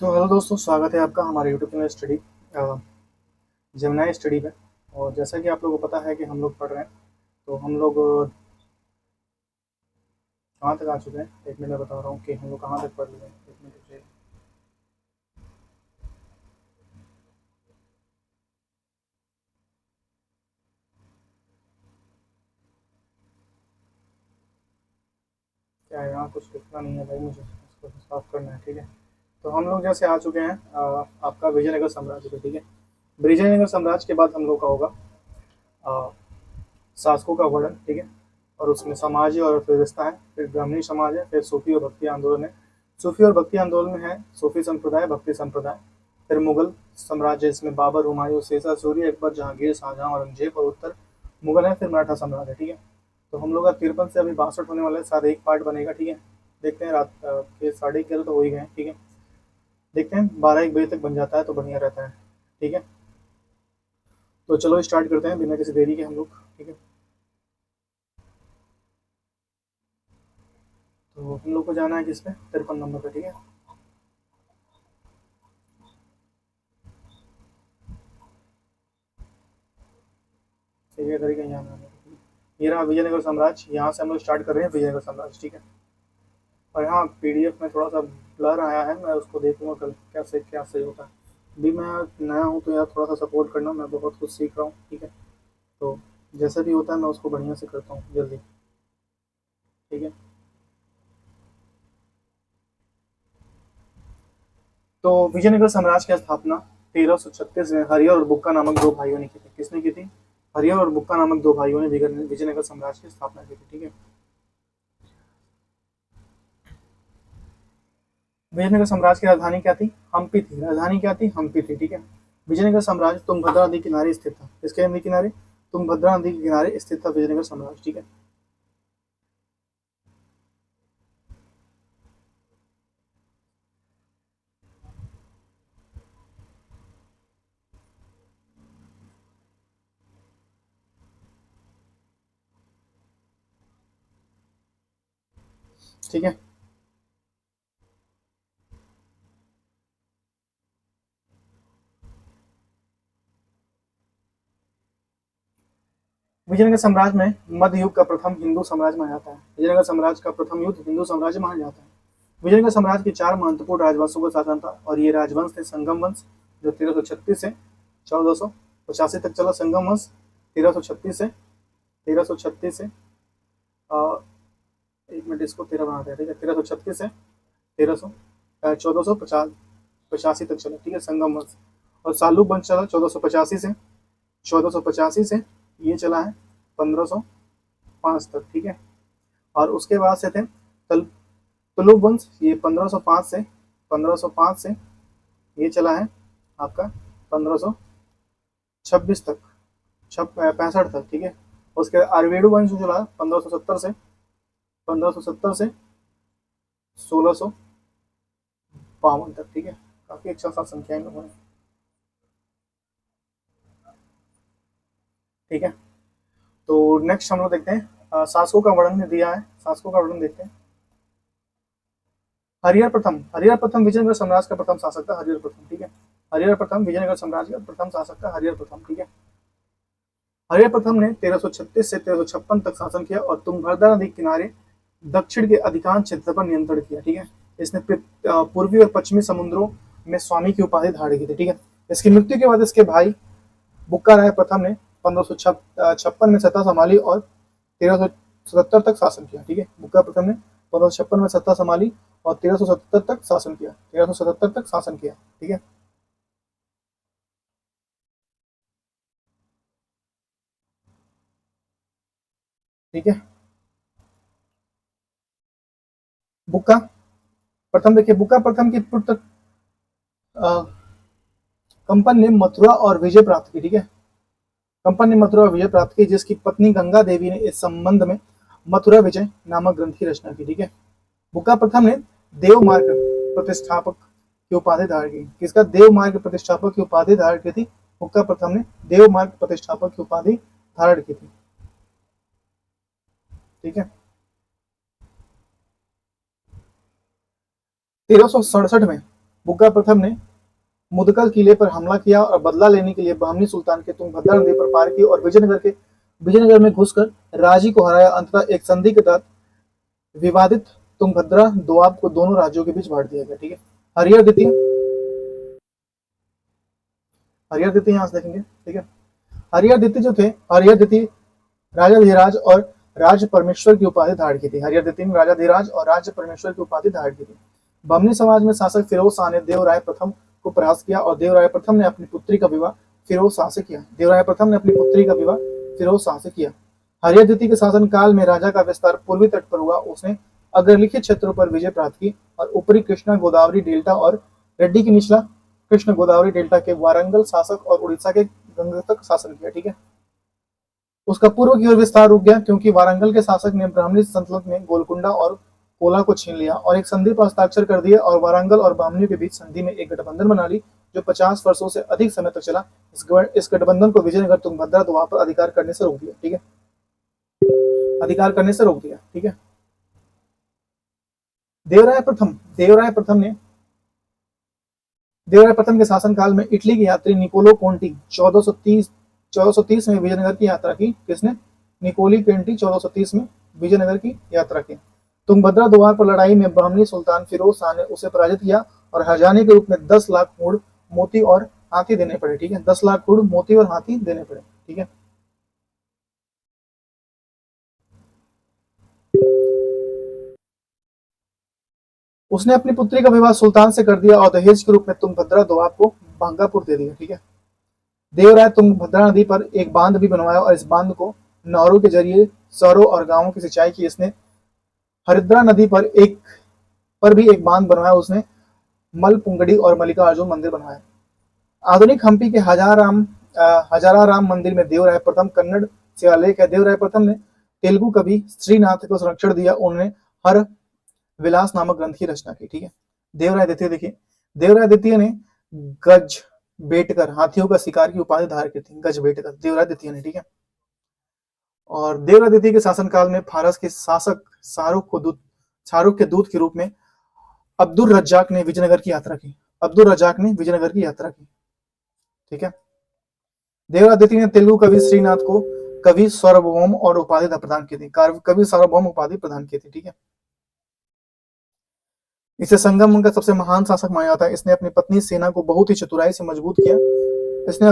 तो हेलो दोस्तों, स्वागत है आपका हमारे YouTube channel study Gemini study में। और जैसा कि आप लोगों को पता है कि हम लोग पढ़ रहे हैं, तो हम लोग कहाँ तक आ चुके हैं। एक मिनट में बता रहा हूँ कि हम लोग कहाँ तक पढ़ लिए हैं। एक मिनट रुकिए। क्या है, यहाँ कुछ लिखना नहीं है भाई, मुझे इसको साफ करना है। ठीक है, तो हम लोग जैसे आ चुके हैं आपका विजयनगर साम्राज्य पे। ठीक है, विजयनगर साम्राज्य के बाद हम लोग का होगा अ, शासकों का वर्णन। ठीक है, और उसमें सामाजिक और अर्थव्यवस्था है, फिर ब्राह्मणी समाज है, फिर सूफी और भक्ति आंदोलन है। सूफी और भक्ति आंदोलन में है सूफी संप्रदाय, भक्ति संप्रदाय। फिर मुगल साम्राज्य, इसमें बाबर, हुमायूं, शेषा सूरी, अकबर, जहांगीर, शाहजहां, औरंगजेब। और उत्तर मुगल है, फिर मराठा साम्राज्य। ठीक है, तो हम लोग का 53 से अभी 62 होने वाले हैं, साथ एक पार्ट बनेगा। ठीक है, देखते हैं रात के 11:30 तो हो ही गए। ठीक है, देखते हैं 12-1 बजे तक बन जाता है तो बढ़िया रहता है। ठीक है, तो चलो स्टार्ट करते हैं बिना किसी देरी के हम लोग। ठीक है, तो हम लोग को जाना है किस पे, 53 नंबर पे। ठीक है, ठीक है, तरीके यहाँ पे ये रहा विजयनगर साम्राज्य। यहाँ से हम लोग स्टार्ट कर रहे हैं विजयनगर साम्राज्य। ठीक है, और यहाँ पीडीएफ में थोड़ा सा ब्लर आया है, मैं उसको देखूंगा कल कैसे क्या सही होता है। अभी मैं नया हूँ तो यार थोड़ा सा सपोर्ट करना, मैं बहुत कुछ सीख रहा हूँ। ठीक है, तो जैसा भी होता है मैं उसको बढ़िया से करता हूँ जल्दी। ठीक है, तो विजयनगर साम्राज्य की स्थापना 1336 में हरियर और बुक्का नामक दो भाइयों ने की थी। किसने की थी? हरियर और बुक्का नामक दो भाइयों ने विजयनगर साम्राज्य की स्थापना की थी। ठीक है, विजयनगर साम्राज्य की राजधानी क्या थी? हम्पी थी। राजधानी क्या थी? हम्पी थी। ठीक है, विजयनगर साम्राज्य तुंगभद्रा नदी के किनारे स्थित था। किसके नदी किनारे? तुंगभद्रा नदी के किनारे स्थित था विजयनगर साम्राज्य। ठीक है, ठीक है। विजयनगर साम्राज्य में मध्य युग का प्रथम हिंदू साम्राज्य माना जाता है। विजयनगर साम्राज्य का प्रथम युद्ध हिंदू साम्राज्य माना जाता है। विजयनगर साम्राज्य के चार महत्वपूर्ण राजवंशों का शासन था, और ये राजवंश थे संगम वंश, जो 1336 से 1485 तक चला। संगम वंश 1336 से अ, एक मिनट, इसको 13 बनाते हैं। ठीक है, 1336 से 1485 तक चला। ठीक है, संगम वंश। और सालुक वंश चला 1485 से ये चला है 1505 तक। ठीक है, और उसके बाद से थे तुलुक वंश, ये 1505 से ये चला है आपका 1526 तक, 65 तक। ठीक है, उसके आयुर्वेद वंश जो चला 1570 से 1652 तक। ठीक है, काफी अच्छा सा संख्या है लोगों ने। ठीक है, तो नेक्स्ट हम लोग देखते हैं शासकों का वर्णन दिया है। शासकों का वर्णन देखते हैं। हरिहर प्रथम विजयनगर साम्राज्य का प्रथम शासक था। हरिहर प्रथम। ठीक है, हरिहर प्रथम विजयनगर साम्राज्य का प्रथम शासक था हरिहर प्रथम। ठीक है, हरिहर प्रथम ने 1336 से 1356 तक शासन किया और तुंगभद्रा नदी के किनारे दक्षिण के अधिकांश क्षेत्र पर नियंत्रण किया। ठीक है, इसने पूर्वी और पश्चिमी समुद्रों में स्वामी की उपाधि धारण की थी। ठीक है, इसकी मृत्यु के बाद इसके भाई बुक्का राय प्रथम ने 1556 में सत्ता संभाली और 1377 तक शासन किया। ठीक है, बुक्का प्रथम ने 1556 में सत्ता संभाली और 1377 तक शासन किया। 1377 तक शासन किया। ठीक है, ठीक है। बुक्का प्रथम देखिए, बुक्का प्रथम की पुत्र कंपन ने मथुरा और विजय प्राप्त की। ठीक है, कंपन ने मथुरा और विजय प्राप्त की, जिसकी पत्नी गंगा देवी ने इस संबंध में मथुरा विजय नामक ग्रंथ की रचना की। ठीक है, बुक्का प्रथम ने देव मार्ग प्रतिष्ठापक की उपाधि धारण की। किसका? देव मार्ग प्रतिष्ठापक की उपाधि धारण की थी। बुक्का प्रथम ने देव मार्ग प्रतिष्ठापक की उपाधि धारण की थी। ठीक है, 1367 में बुक्का प्रथम ने मुदगल किले पर हमला किया और बदला लेने के लिए बहमनी सुल्तान के तुंगभद्रा नदी पर पार की और विजयनगर में घुसकर राजी को हराया। अंततः एक संधि के तहत विवादित तुंगभद्रा दोआब को दोनों राज्यों के बीच बांट दिया गया। ठीक है, हरिहर द्वितीय, यहां से देखेंगे। ठीक है, हरिहर द्वितीय जो थे, हरिहर द्वितीय राजाधिराज और राज्य परमेश्वर की उपाधि धारण की थी। हरिहर द्वितीय ने राजाधिराज और राज्य परमेश्वर की उपाधि धारण की थी। बमनी समाज में शासक फिरोज शाह ने देवराय प्रथम को परास्त किया और देवराय प्रथम ने अपनी पुत्री का विवाह फिरोज शाह से किया। हरिहर द्वितीय के शासन काल में राजा का विस्तार पूर्वी तट पर हुआ। उसने अग्रलिखित क्षेत्रों पर विजय प्राप्त की और ऊपरी कृष्णा गोदावरी डेल्टा और रेड्डी की निचला कृष्ण गोदावरी डेल्टा के वारंगल शासक और उड़ीसा के गंगा तक शासन किया। ठीक है, उसका पूर्व की ओर विस्तार रुक गया क्योंकि वारंगल के शासक ने ब्राह्मणी सल्तनत में गोलकुंडा और कोला को छीन लिया और एक संधि पर हस्ताक्षर कर दिया और वारंगल और बहमनियों के बीच संधि में एक गठबंधन बना ली जो 50 वर्षों से अधिक समय तक चला। इस गठबंधन को विजयनगर तुंगभद्रा दोआब पर अधिकार करने से रोक दिया। ठीक है, ठीक है, देवराय प्रथम के शासनकाल में इटली के यात्री निकोलो कोंटी 1430 में विजयनगर की यात्रा की। किसने? निकोली केंटी 1430 में विजयनगर की यात्रा की। तुंगभद्रा दोआब पर लड़ाई में बहमनी सुल्तान फिरोज शाह ने उसे पराजित किया और हर्जाने के रूप में 10 लाख ऊंट, मोती और हाथी देने पड़े। ठीक है, 10 लाख ऊंट, मोती और हाथी देने पड़े। ठीक है, उसने अपनी पुत्री का विवाह सुल्तान से कर दिया और दहेज के रूप में तुंगभद्रा दोआब को भांगापुर दे दिया। ठीक है, देवराय तुंगभद्रा नदी पर एक बांध भी बनवाया और इस बांध को नहरों के जरिए शहरों और गांवों की सिंचाई की। इसने हरिद्रा नदी पर भी एक बांध बनवाया। उसने मलपुंगड़ी और मल्लिकार्जुन मंदिर बनवाया। आधुनिक हम्पी के हजाराराम मंदिर में देवराय प्रथम कन्नड़ शिलालेख है। देवराय प्रथम ने तेलुगु कवि श्रीनाथ को संरक्षण दिया। उन्होंने हर विलास नामक ग्रंथ की रचना की। ठीक है, देवराय द्वितीय देखिए, देवराय द्वितीय ने गज बेटकर हाथियों का शिकार की उपाधि धारण की थी। गज बेटकर देवराय द्वितीय ने। ठीक है, और देवराय द्वितीय के शासनकाल में फारस के शासक शाहरुख के दूत के रूप में अब्दुल रज्जाक ने विजयनगर की यात्रा की। ठीक है, देवराय द्वितीय ने तेलुगु कवि श्रीनाथ को कवि सार्वभौम और उपाधि प्रदान की थी। कवि सार्वभौम उपाधि प्रदान की थी। ठीक है, इसे संगम का सबसे महान शासक माना जाता है। इसने अपनी पत्नी सेना को बहुत ही चतुराई से मजबूत किया। इसने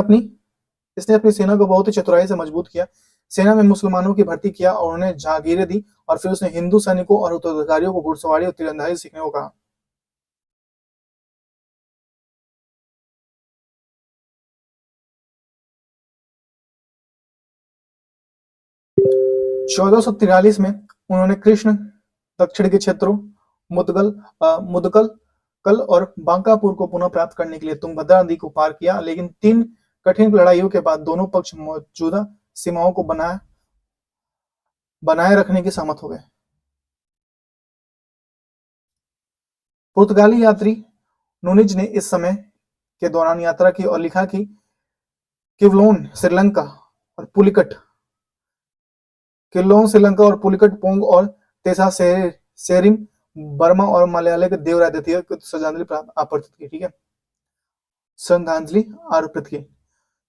अपनी सेना को बहुत ही चतुराई से मजबूत किया। सेना में मुसलमानों की भर्ती किया और उन्हें जहागीरें दी और फिर उसने हिंदू सैनिकों और उत्तराधिकारियों को घुड़सवारी और तीरंदाजी सीखने को कहा। चौदह सौ तिरालीस में उन्होंने कृष्ण दक्षिण के क्षेत्रों मुदकल कल और बांकापुर को पुनः प्राप्त करने के लिए तुंगभद्रा नदी को पार किया, लेकिन 3 कठिन लड़ाइयों के बाद दोनों पक्ष मौजूदा सीमाओं को बनाए रखने के सहमत हो गए। पुर्तगाली यात्री नूनिज ने इस समय के दौरान यात्रा की और लिखा कि किवलोन श्रीलंका और पुलिकट पोंग और तेसा सेरिम बर्मा और मलयालय के देवराय द्वितीय को श्रद्धांजलि अर्पित की।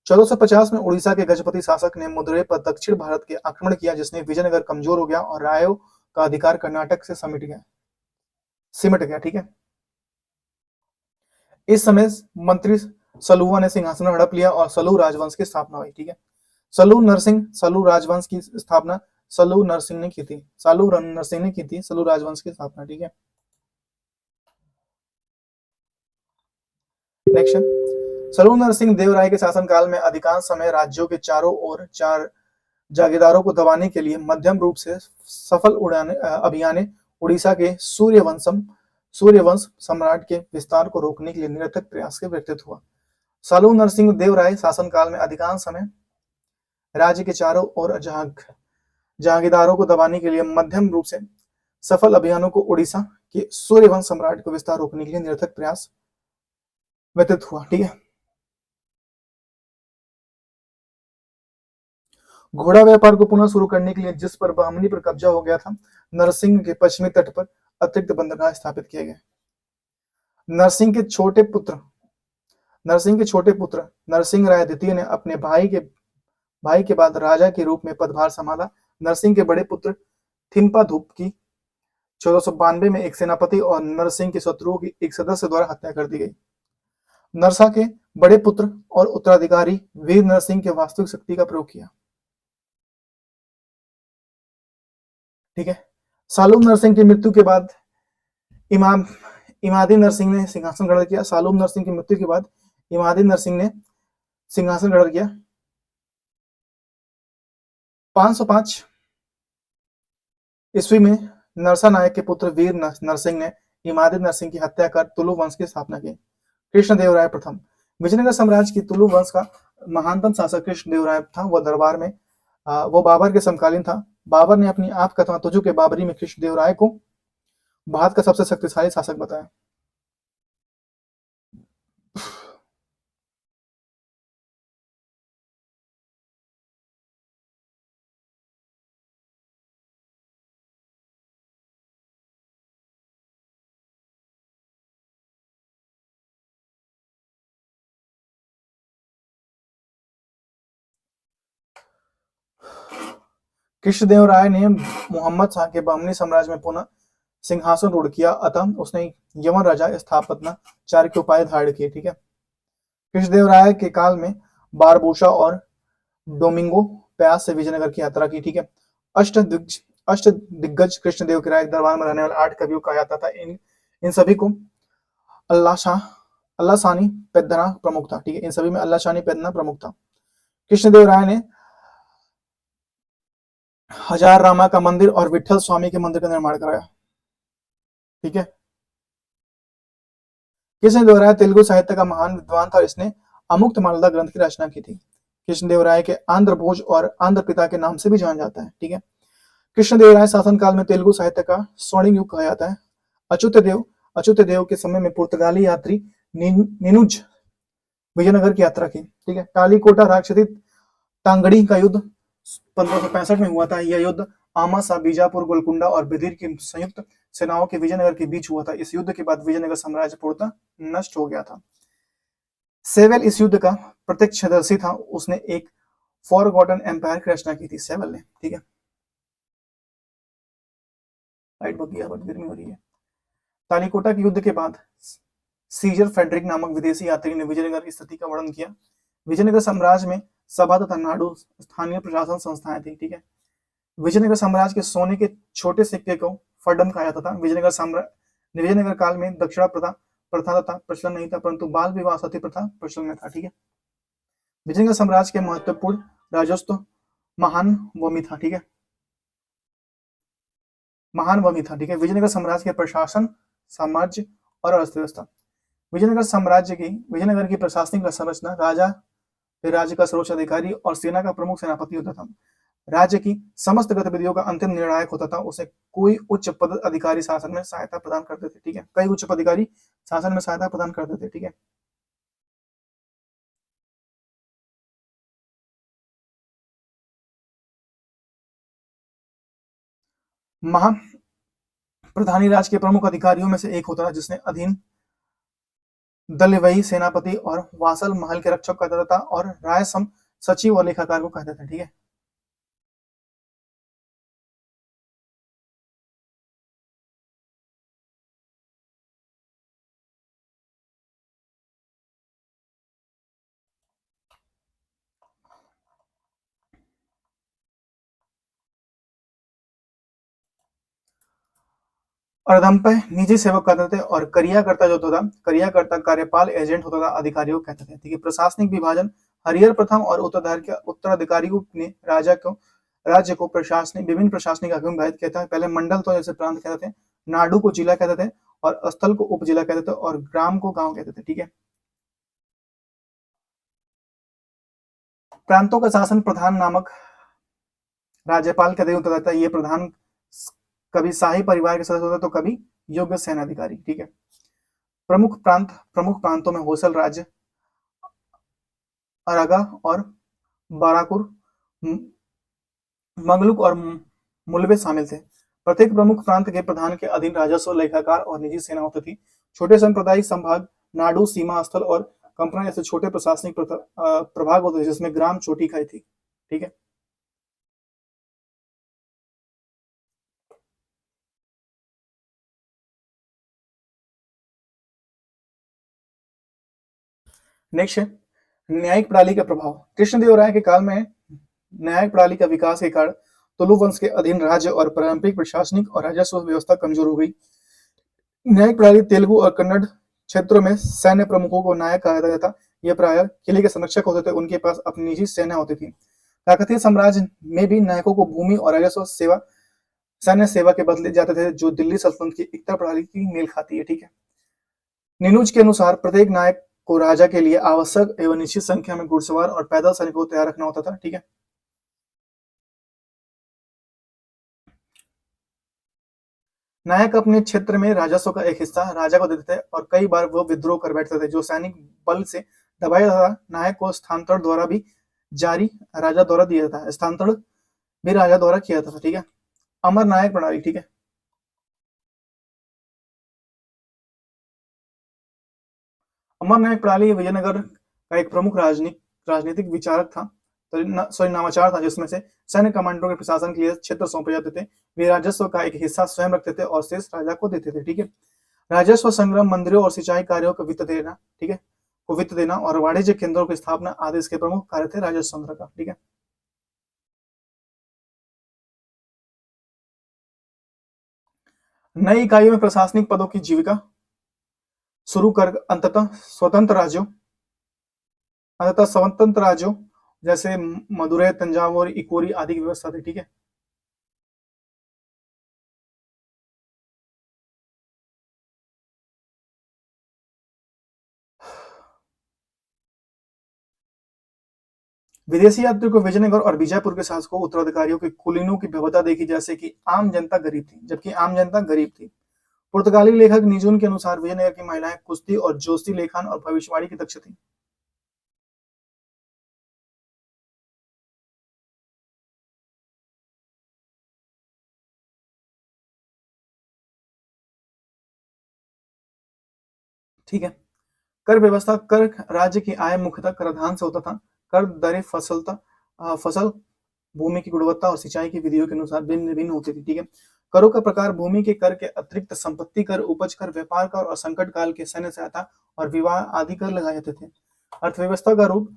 1450 में उड़ीसा के गजपति शासक ने मदुरै पर दक्षिण भारत के आक्रमण किया, जिसने विजयनगर कमजोर हो गया और रायो का अधिकार कर्नाटक से सिमट गया। ठीक है, इस समय मंत्री सलुवा ने सिंहासन हड़प लिया और सलू राजवंश की स्थापना हुई। ठीक है, सलू राजवंश की स्थापना सलू नरसिंह ने की थी। सलू राजवंश की स्थापना। ठीक है, नेक्स्ट, सलू नरसिंह देव राय के शासनकाल में अधिकांश समय राज्यों के चारों ओर 4 जागीरदारों को दबाने के लिए मध्यम रूप से सफल अभियान उड़ीसा के सूर्यवंश सम्राट के विस्तार को रोकने के लिए निरर्थक प्रयास के व्यतीत हुआ। सलू नरसिंह देव राय शासनकाल में अधिकांश समय राज्य के चारों ओर जहांगीरदारों को दबाने के लिए मध्यम रूप से सफल अभियानों को उड़ीसा के सूर्यवंश सम्राट को विस्तार रोकने के लिए निरर्थक प्रयास व्यतीत हुआ। ठीक है, घोड़ा व्यापार को पुनः शुरू करने के लिए जिस पर बहमनी पर कब्जा हो गया था, नरसिंह के पश्चिमी तट पर अतिरिक्त बंदरगाह स्थापित किए गए। नरसिंह के छोटे पुत्र नरसिंह राय द्वितीय ने अपने भाई के बाद राजा के रूप में पदभार संभाला। नरसिंह के बड़े पुत्र थिम्पाधुप की 1492 में एक सेनापति और नरसिंह के शत्रुओं की एक सदस्य द्वारा हत्या कर दी गई। नरसा के बड़े पुत्र और उत्तराधिकारी वीर नरसिंह के वास्तविक शक्ति का प्रयोग किया। ठीक है। सालूम नरसिंह की मृत्यु के बाद इमादी नरसिंह ने सिंहासन ग्रहण किया। सालूम नरसिंह की मृत्यु के बाद इमादी नरसिंह ने सिंहासन ग्रहण किया। 505 ईस्वी में नरसा नायक के पुत्र वीर नरसिंह ने इमादी नरसिंह की हत्या कर तुलु वंश की स्थापना की। कृष्णदेवराय प्रथम विजयनगर साम्राज्य की तुलु वंश का महानतम शासक कृष्णदेवराय था। वह दरबार में वो बाबर के समकालीन था। बाबर ने अपनी आत्मकथा तुजु के बाबरी में कृष्णदेवराय को भारत का सबसे शक्तिशाली शासक बताया। कृष्णदेवराय ने मोहम्मद शाह के बहमनी साम्राज्य में पुनः सिंहासन रूढ़ किया, अतः उसने यमन राजा स्थापनाचार्य के उपाय धारण किए। ठीक है। कृष्णदेवराय के काल में बारबूशा और डोमिंगो प्यास से विजयनगर की यात्रा की। ठीक है। अष्ट दिग्गज कृष्णदेव के राय दरबार में रहने वाले 8 कवियों कहा जाता था। इन सभी को अल्लाह शानी पेदना प्रमुख था। ठीक है। इन सभी में अल्लाह शानी पेदना प्रमुख था। कृष्णदेवराय ने हजार रामा का मंदिर और विठल स्वामी के मंदिर का निर्माण कराया। ठीक है। कृष्णदेवराय तेलुगु साहित्य का महान विद्वान था और इसने अमुक्त मालदा ग्रंथ की रचना की थी। कृष्णदेवराय के आंध्र भोज और आंध्र पिता के नाम से भी जाना जाता है। ठीक है। कृष्णदेवराय शासनकाल में तेलुगु साहित्य का स्वर्णिम युग कहा जाता है। अच्युत देव के समय में पुर्तगाली यात्री नीनुज विजयनगर की यात्रा की। ठीक है। कालीकोटा राक्षसी टांगड़ी का युद्ध 1565 में हुआ था। यह युद्ध आमासा, बीजापुर, गोलकुंडा और बिदिर की संयुक्त सेनाओं के विजयनगर के बीच हुआ था। इस युद्ध के बाद विजयनगर साम्राज्य पूर्णतः नष्ट हो गया था। सेवल इस युद्ध का प्रत्यक्षदर्शी था। उसने एक फॉरगॉटन एम्पायर की रचना की थी सेवल ने। ठीक है। लाइट बहुत गर्मी हो रही है। कालीकोटा के युद्ध के बाद सीजर फेडरिक नामक विदेशी यात्री ने विजयनगर की स्थिति का वर्णन किया। विजयनगर साम्राज्य में सभा तथा नाडु स्थानीय प्रशासन संस्थाएं थी। ठीक है। विजयनगर साम्राज्य के सोने के छोटे सिक्के को फड्डम कहा जाता था। विजयनगर काल में दक्षिणा प्रथा तथा प्रचलन नहीं था, परंतु बाल विवाह सती प्रथा प्रचलन में था। ठीक है। विजयनगर साम्राज्य के महत्वपूर्ण राजस्व महान वमी था। ठीक है। महान वमी था। ठीक है। विजयनगर साम्राज्य के प्रशासन, साम्राज्य और अर्थव्यवस्था। विजयनगर की प्रशासनिक संरचना राजा, फिर राज्य का सर्वोच्च अधिकारी और सेना का प्रमुख सेनापति होता था। राज्य की समस्त गतिविधियों का अंतिम निर्णायक होता था। उसे कोई उच्च पद अधिकारी शासन में सहायता प्रदान करते थे। ठीक है। कई उच्च पदाधिकारी शासन में सहायता प्रदान करते थे। ठीक है। महा प्रधानी राज्य के प्रमुख अधिकारियों में से एक होता था, जिसने अधीन दलवई सेनापति और वासल महल के रक्षक कहता था और राय सम सचिव और लेखाकार को कहते थे। ठीक है। अर्धम पे निजी सेवक कहते थे और करियाकर्ता जो होता था, करियाकर्ता कार्यपाल एजेंट होता था, अधिकारियों कहते थे। ठीक है। प्रशासनिक विभाजन हरिहर प्रथम और उत्तराधिकारियों ने राज्य को प्रशासनिक विभिन्न प्रशासनिक भागों में विभाजित किया था। पहले मंडल तो जैसे प्रांत कहते थे, नाडु को जिला कहते थे और स्थल को उपजिला कहते थे और ग्राम को गांव कहते थे। ठीक है। प्रांतों का शासन प्रधान नामक राज्यपाल के अधीन होता था। ये प्रधान कभी शाही परिवार के सदस्य होता तो कभी योग्य सेनाधिकारी। ठीक है। प्रमुख प्रांतों में होसल राज्य, अरगा और बाराकुर, मंगलुक और मुलवे शामिल थे। प्रत्येक प्रमुख प्रांत के प्रधान के अधीन राजस्व, लेखाकार और निजी सेना होती थी। छोटे सांप्रदायिक संभाग, नाडु, सीमा स्थल और कंपना जैसे छोटे प्रशासनिक प्रभाग होते थे जिसमें ग्राम चोटी खाई थी। ठीक है। नेक्स्ट है न्यायिक प्रणाली का प्रभाव। कृष्णदेव राय के काल में न्यायिक प्रणाली का विकास के कारण तुलु वंश के अधीन राज्य और पारंपरिक प्रशासनिक और राजस्व व्यवस्था कमजोर हो गई। न्यायिक प्रणाली तेलुगु और कन्नड़ क्षेत्रों में सैन्य प्रमुखों को नायक कहा जाता था। ये प्राय किले के संरक्षक होते थे, उनके पास अपनी निजी सेना होती थी। काकतीय साम्राज्य में भी नायकों को भूमि और राजस्व सेवा सैन्य सेवा के बदले जाते थे, जो दिल्ली सल्तनत की एकता प्रणाली की मेल खाती है। ठीक है। निनुज के अनुसार प्रत्येक नायक को राजा के लिए आवश्यक एवं निश्चित संख्या में घुड़सवार और पैदल सैनिकों को तैयार रखना होता था। ठीक है। नायक अपने क्षेत्र में राजस्व का एक हिस्सा राजा को देते थे और कई बार वो विद्रोह कर बैठते थे, जो सैनिक बल से दबाया था। नायक को स्थानांतरण द्वारा भी जारी राजा द्वारा दिया जाता है, स्थानांतरण भी राजा द्वारा किया जाता था। ठीक है। अमर नायक प्रणाली। ठीक है। अमर नायक प्रणाली विजयनगर का एक प्रमुख राजनीतिक विचारक था, नामाचार था, जिसमें से सैन्य कमांडरों के प्रशासन के लिए क्षेत्र सौंपे जाते थे। वे राजस्व का एक हिस्सा स्वयं रखते थे और शेष राजा को देते थे। ठीक है। राजस्व संग्रह, मंदिरों और सिंचाई कार्यों को वित्त देना, ठीक है, को वित्त देना और वाणिज्य केंद्रों की स्थापना आदि इसके प्रमुख कार्य थे राजस्व संग्रह का। ठीक है। नई इकाइयों में प्रशासनिक पदों की जीविका शुरू कर अंततः स्वतंत्र राज्यों जैसे मदुरै, तंजावुर, इकोरी आदि की व्यवस्था थी। ठीक है। विदेशी यात्रियों को विजयनगर और बीजापुर के शासकों उत्तराधिकारियों के कुलीनों की भव्यता देखी, जैसे कि आम जनता गरीब थी, जबकि आम जनता गरीब थी। पुर्तगाली लेखक निजुन के अनुसार विजयनगर की महिलाएं कुश्ती और जोशी लेखन और भविष्यवाणी की दक्ष थी। ठीक है। कर व्यवस्था, कर राज्य की आय मुख्यतः कराधान से होता था। कर दरें फसल, भूमि की गुणवत्ता और सिंचाई की विधियों के अनुसार भिन्न भिन्न होती थी। ठीक है। करों का प्रकार, भूमि के कर के अतिरिक्त संपत्ति कर, उपज कर, व्यापार कर और संकट काल के सैन्य सहायता और विवाह आदि कर लगाए जाते थे। अर्थव्यवस्था का रूप,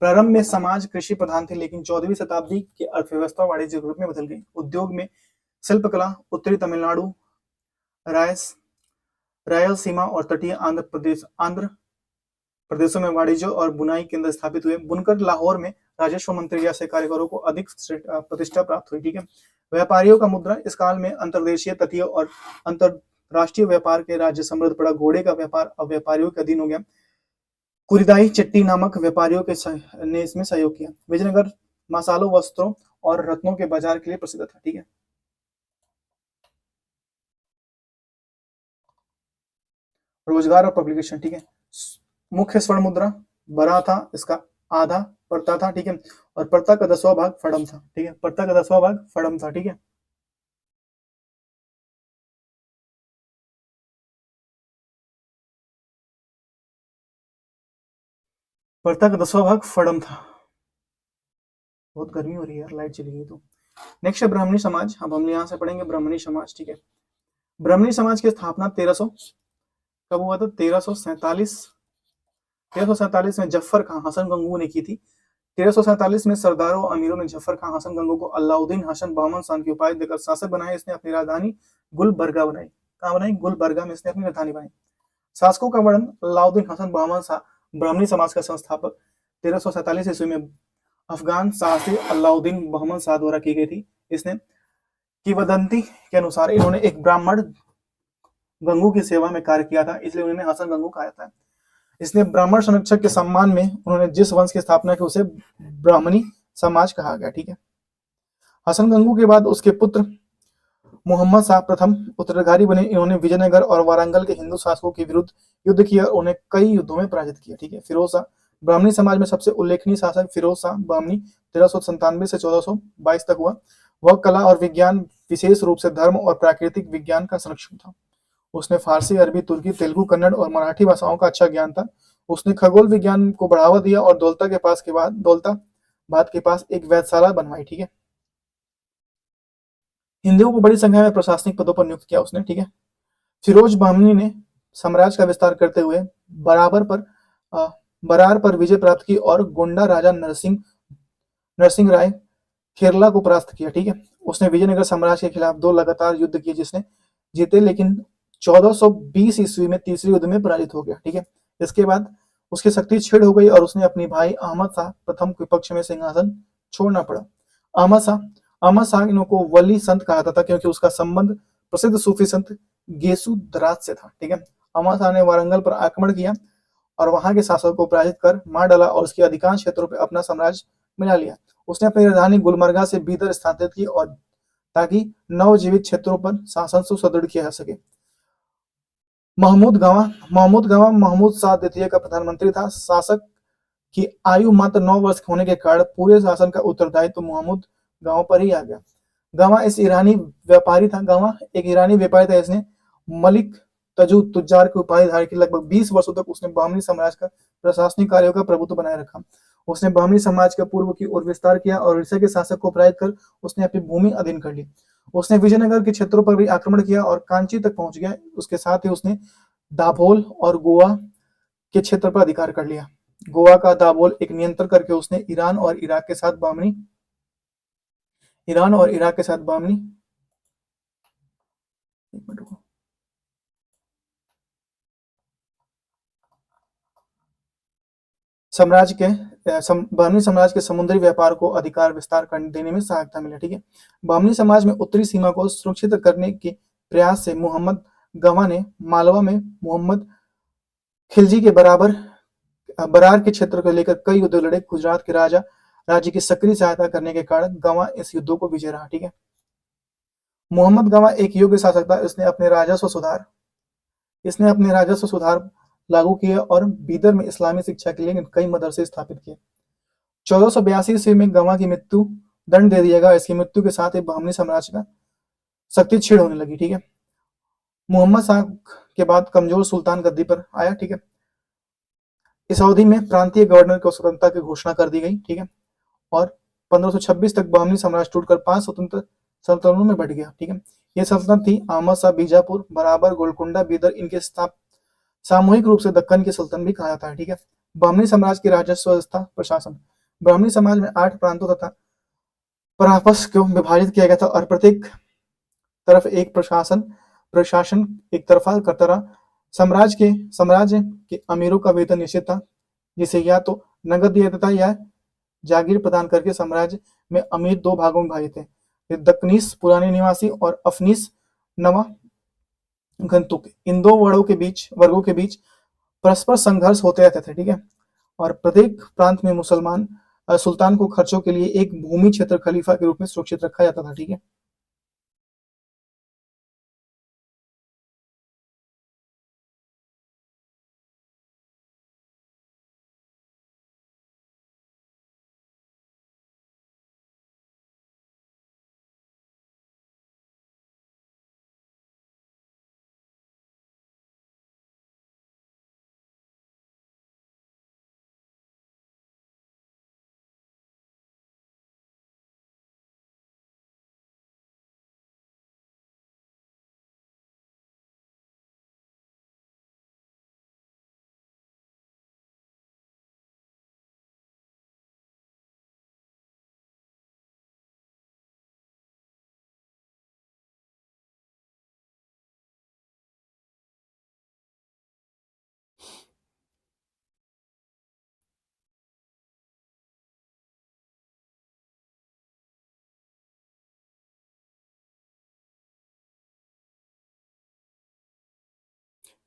प्रारंभ में समाज कृषि प्रधान थी, लेकिन 14वीं शताब्दी की अर्थव्यवस्था वाणिज्य रूप में बदल गई। उद्योग में शिल्पकला, उत्तरी तमिलनाडु, रायस रायलसीमा और तटीय आंध्र प्रदेशों में वाणिज्य और बुनाई केंद्र स्थापित हुए। बुनकर लाहौर में राजस्व मंत्री जैसे कारीगरों को अधिक प्रतिष्ठा प्राप्त हुई। ठीक है। व्यापारियों का मुद्रा, इस काल में अंतर्देशीय, तटीय और अंतरराष्ट्रीय व्यापार के राज्य समृद्ध पड़ा। घोड़े का व्यापार अब व्यापारियों के अधीन हो गया। कुरिदाई चट्टी नामक व्यापारियों ने इसमें सहयोग किया। विजयनगर मसालों, वस्त्रों और रत्नों के बाजार के लिए प्रसिद्ध था। ठीक है। रोजगार और पब्लिकेशन। ठीक है। मुख्य स्वर्ण मुद्रा बड़ा था, इसका आधा पड़ता था। ठीक है। और पड़ता का 10वां भाग फड़म था। ठीक है। पड़ता का 10वां भाग फड़म था। ठीक है। पड़ता का 10वां भाग फड़म था। बहुत गर्मी हो रही है यार, लाइट चली गई तो। नेक्स्ट है ब्राह्मणी समाज। अब हम यहाँ से पढ़ेंगे ब्राह्मणी समाज। ठीक है। ब्राह्मणी समाज की स्थापना 1300 कब हुआ था? 1347 में जफर खां हसन गंगू ने की थी। 1347 में सरदारों और अमीरों ने जफर खां हसन गंगू को अलाउद्दीन हसन बहमन शाह की उपाधि देकर शासक बनाया। इसने अपनी राजधानी गुलबर्गा बनाई। कहाँ बनाई? गुलबर्गा में इसने अपनी राजधानी बनाई। शासकों का वर्णन, अलाउद्दीन हसन बहमन शाह ब्राह्मणी समाज का संस्थापक 1347 ईस्वी में अफगान शासक अलाउद्दीन बहमन शाह द्वारा की गई थी। इसने किंवदंती के अनुसार इन्होंने एक ब्राह्मण गंगू की सेवा में कार्य किया था, इसलिए उन्हें हसन गंगू कहा जाता है। इसलिए ब्राह्मण संरक्षक के सम्मान में उन्होंने जिस वंश की स्थापना की उसे ब्राह्मणी समाज कहा गया। ठीक है। हसन गंगू के बाद उसके पुत्र मोहम्मद शाह प्रथम उत्तराधिकारी बने। इन्होंने विजयनगर और वारंगल के हिंदू शासकों के विरुद्ध युद्ध किया और उन्हें कई युद्धों में पराजित किया। ठीक है। फिरोज शाह, ब्राह्मणी समाज में सबसे उल्लेखनीय शासक फिरोज शाह बहमनी 1397 से 1422 तक हुआ। वह कला और विज्ञान, विशेष रूप से धर्म और प्राकृतिक विज्ञान का संरक्षक था। उसने फारसी, अरबी, तुर्की, तेलुगु, कन्नड़ और मराठी भाषाओं का अच्छा ज्ञान था। उसने खगोल विज्ञान को बढ़ावा दिया और दौलताबाद के पास एक वेधशाला बनवाई। ठीक है। हिंदुओं को बड़ी संख्या में प्रशासनिक पदों पर नियुक्त किया उसने। ठीक है। फिरोज बहमनी ने साम्राज्य का विस्तार करते हुए बराबर पर अ, बरार पर विजय प्राप्त की और गोंडा राजा नरसिंह नरसिंह राय खेरला को परास्त किया। ठीक है। उसने विजयनगर साम्राज्य के खिलाफ 2 लगातार युद्ध किए जिसने जीते, लेकिन 1420 ईस्वी में तीसरे युद्ध में पराजित हो गया। ठीक है। इसके बाद उसकी शक्ति क्षीण हो गई और उसने अपने भाई अहमद शाह प्रथम के पक्ष में सिंहासन छोड़ना पड़ा। अहमद शाह को वली संत कहा जाता था क्योंकि उसका संबंध प्रसिद्ध सूफी संत गेसु दराज से था। ठीक है। अहमद शाह ने वारंगल पर आक्रमण किया और वहां के शासकों को पराजित कर मार डाला और उसके अधिकांश क्षेत्रों पर अपना साम्राज्य मिला लिया। उसने अपनी राजधानी गुलबर्गा से बीदर स्थानांतरित की और ताकि नवजीवित क्षेत्रों पर शासन को सुदृढ़ किया जा सके। महमूद गावा महमूद शाह द्वितीय का प्रधानमंत्री था। शासक की आयु मात्र 9 वर्ष होने के कारण पूरे शासन का उत्तरदायित्व महमूद गांव पर ही आ गया। गावा इस ईरानी व्यापारी था। गावा एक ईरानी व्यापारी था। इसने मलिक तजु तुजार की उपाधि धारण की। लगभग 20 वर्षों तक उसने बहमनी समाज का प्रशासनिक कार्यों का प्रभुत्व बनाए रखा। उसने बहमनी समाज का पूर्व की ओर विस्तार किया और उड़ीसा के शासक को पराजित कर उसने अपनी भूमि अधीन कर ली। उसने विजयनगर के क्षेत्रों पर भी आक्रमण किया और कांची तक पहुंच गया। उसके साथ ही उसने दाभोल और गोवा के क्षेत्र पर अधिकार कर लिया। गोवा का दाभोल एक नियंत्रण करके उसने ईरान और इराक के साथ बहमनी बहमनी साम्राज्य के समुद्री व्यापार को अधिकार विस्तार करने देने में सहायता मिली। ठीक है। बहमनी समाज में उत्तरी सीमा को सुरक्षित करने के प्रयास से मोहम्मद गवा ने मालवा में मोहम्मद खिलजी के बरार के क्षेत्र को लेकर कई युद्ध लड़े। गुजरात के राज्य की सक्रिय सहायता करने के कारण गवा इस युद्धों को विजय रहा। ठीक है। मोहम्मद गवा एक योग्य शासक था। इसने अपने राजस्व सुधार लागू किए और बीदर में इस्लामी शिक्षा के लिए कई मदरसे स्थापित किए। 1482 ईस्वी में गवा की मृत्यु दंड दे दिया गया। इसकी मृत्यु के साथ ही बहमनी साम्राज्य का शक्ति क्षीण होने लगी। ठीक है। मोहम्मद शाह के बाद कमजोर सुल्तान गद्दी पर आया। ठीक है। इस अवधि में प्रांतीय गवर्नर को स्वतंत्रता की घोषणा कर दी गई। ठीक है। और 1526 तक बहमनी साम्राज्य टूटकर 5 स्वतंत्र सल्तनतों में बढ़ गया। ठीक है। ये सल्तनत थी अहमद शाह, बीजापुर, बराबर, गोलकुंडा, बीदर। इनके सामूहिक रूप से दक्कन की सल्तनत भी कहा जाता है। ठीक है। बहमनी साम्राज्य की राजस्व व्यवस्था प्रशासन। ब्राह्मणी समाज में 8 प्रांतों तथा पर आपस को विभाजित किया गया था और प्रत्येक तरफ एक प्रशासन एक तरफा करता रहा। साम्राज्य के अमीरों का वेतन निश्चित था, जिसे या तो नगद दिया जाता या जागीर प्रदान करके। साम्राज्य में अमीर 2 भागों में विभाजित थे, दक्कनीस पुराने निवासी और अफनीस नवा गंतुक। इन 2 वर्गों के बीच परस्पर संघर्ष होते रहते थे। ठीक है। और प्रत्येक प्रांत में सुल्तान को खर्चों के लिए एक भूमि क्षेत्र खलीफा के रूप में सुरक्षित रखा जाता था। ठीक है।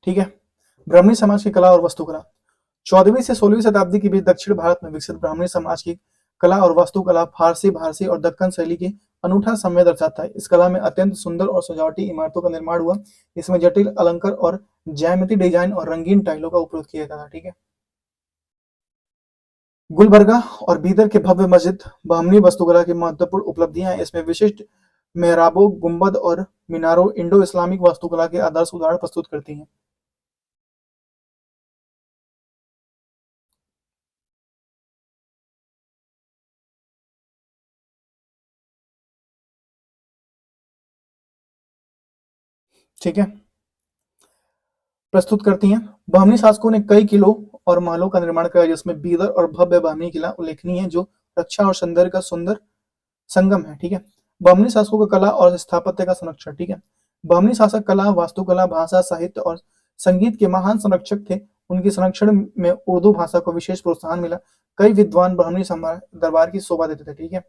ठीक है। ब्राह्मणी समाज की कला और वास्तुकला। 14वीं से 16वीं शताब्दी के बीच दक्षिण भारत में विकसित ब्राह्मणी समाज की कला और वास्तुकला फारसी और दक्कन शैली की अनूठा समय दर्शाता है। इस कला में अत्यंत सुंदर और सजावटी इमारतों का निर्माण हुआ। इसमें जटिल अलंकार और ज्यामिति डिजाइन और रंगीन टाइलों का उपयोग किया जाता था। ठीक है। गुलबर्गा और बीदर के भव्य मस्जिद बहमनी वास्तुकला की महत्वपूर्ण उपलब्धियां हैं। इसमें विशिष्ट मेहराबों, गुंबद और मीनारों इंडो इस्लामिक वास्तुकला के आदर्श उदाहरण प्रस्तुत करती हैं। ठीक है, प्रस्तुत करती हैं। बहमनी शासकों ने कई किलों और महलों का निर्माण किया, जिसमें बीदर और भव्य बहमनी किला उल्लेखनीय है, जो रक्षा और सौंदर्य का सुंदर संगम है। ठीक है, बहमनी शासकों का कला और स्थापत्य का संरक्षण। ठीक है, बहमनी शासक कला, वास्तुकला, भाषा, साहित्य और संगीत के महान संरक्षक थे। उनके संरक्षण में उर्दू भाषा को विशेष प्रोत्साहन मिला। कई विद्वान बहमनी दरबार की शोभा देते थे। ठीक है,